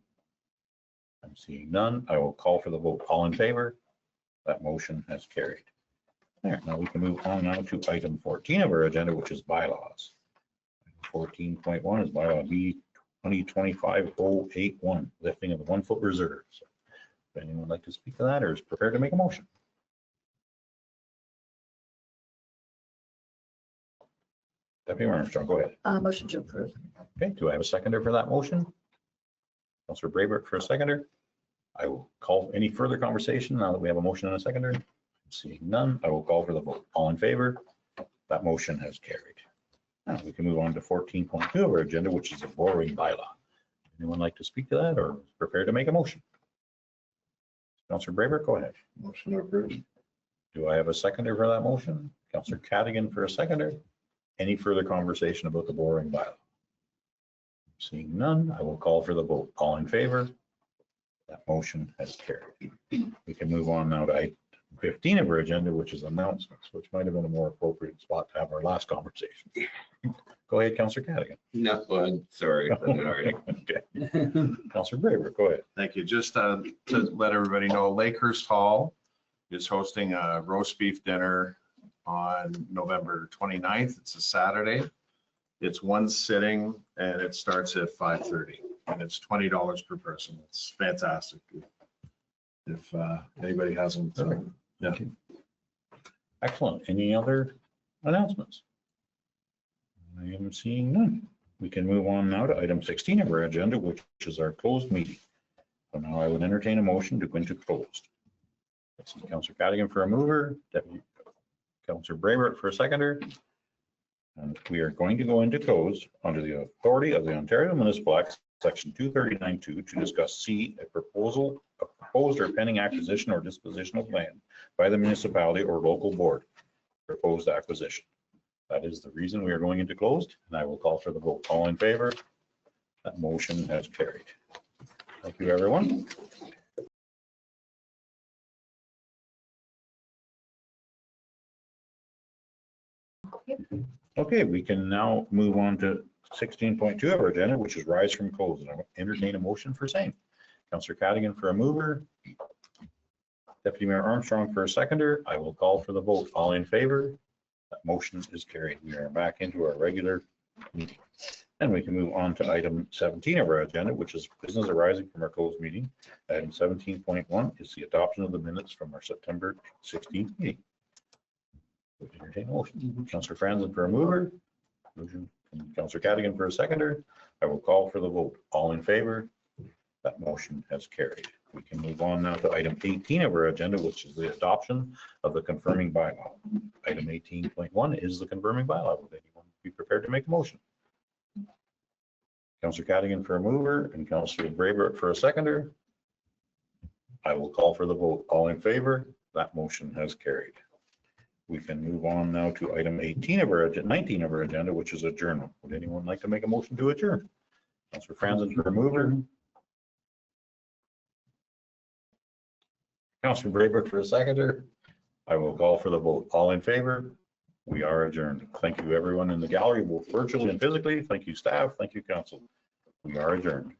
I'm seeing none. I will call for the vote. All in favor? That motion has carried. There, now we can move on now to item 14 of our agenda, which is bylaws. 14.1 is bylaw B 2025-081, lifting of the 1 foot reserve. So, if anyone would like to speak to that or is prepared to make a motion? Deputy Armstrong, go ahead. Motion to approve. Okay, do I have a seconder for that motion? Councillor Brayburke for a seconder. I will call any further conversation now that we have a motion and a seconder. Seeing none, I will call for the vote. All in favor? That motion has carried. Now we can move on to 14.2 of our agenda, which is a borrowing bylaw. Anyone like to speak to that or prepare to make a motion? Councillor Brayburke, go ahead. Motion approved. Do I have a seconder for that motion? Councillor Cadigan for a seconder. Any further conversation about the borrowing bylaw? Seeing none, I will call for the vote. All in favor? That motion has carried. We can move on now to item 15 of our agenda, which is announcements, which might have been a more appropriate spot to have our last conversation. Go ahead, Councillor Cadigan. No, sorry. Okay. Councillor Brayburke, go ahead. Thank you. Just to let everybody know, Lakehurst Hall is hosting a roast beef dinner on November 29th. It's a Saturday. It's one sitting and it starts at 5:30 and it's $20 per person. It's fantastic. If anybody hasn't, yeah. Excellent. Any other announcements? I am seeing none. We can move on now to item 16 of our agenda, which is our closed meeting. So now I would entertain a motion to go into closed. This is Councillor Cadigan for a mover, Deputy Councillor Brayber for a seconder. And we are going to go into closed under the authority of the Ontario Municipal Act, Section 239(2), to discuss C, a proposed or pending acquisition or disposition of land by the municipality or local board. Proposed acquisition. That is the reason we are going into closed, and I will call for the vote. All in favor? That motion has carried. Thank you, everyone. Okay, we can now move on to 16.2 of our agenda, which is rise from closed. And I will entertain a motion for same. Councillor Cadigan for a mover. Deputy Mayor Armstrong for a seconder. I will call for the vote. All in favor? That motion is carried. We are back into our regular meeting. And we can move on to item 17 of our agenda, which is business arising from our closed meeting. Item 17.1 is the adoption of the minutes from our September 16th meeting. We can entertain a motion. Councillor Franzen for a mover. Motion from Councillor Cadigan for a seconder. I will call for the vote. All in favor? That motion has carried. We can move on now to item 18 of our agenda, which is the adoption of the confirming bylaw. Item 18.1 is the confirming bylaw. Would anyone be prepared to make a motion? Councillor Cadigan for a mover and Councillor Brayber for a seconder. I will call for the vote. All in favor? That motion has carried. We can move on now to item 19 of our agenda, which is adjournment. Would anyone like to make a motion to adjourn? Councillor Franzen for a mover. Councillor Brayber for a seconder. I will call for the vote. All in favor? We are adjourned. Thank you, everyone in the gallery, both virtually and physically. Thank you, staff. Thank you, council. We are adjourned.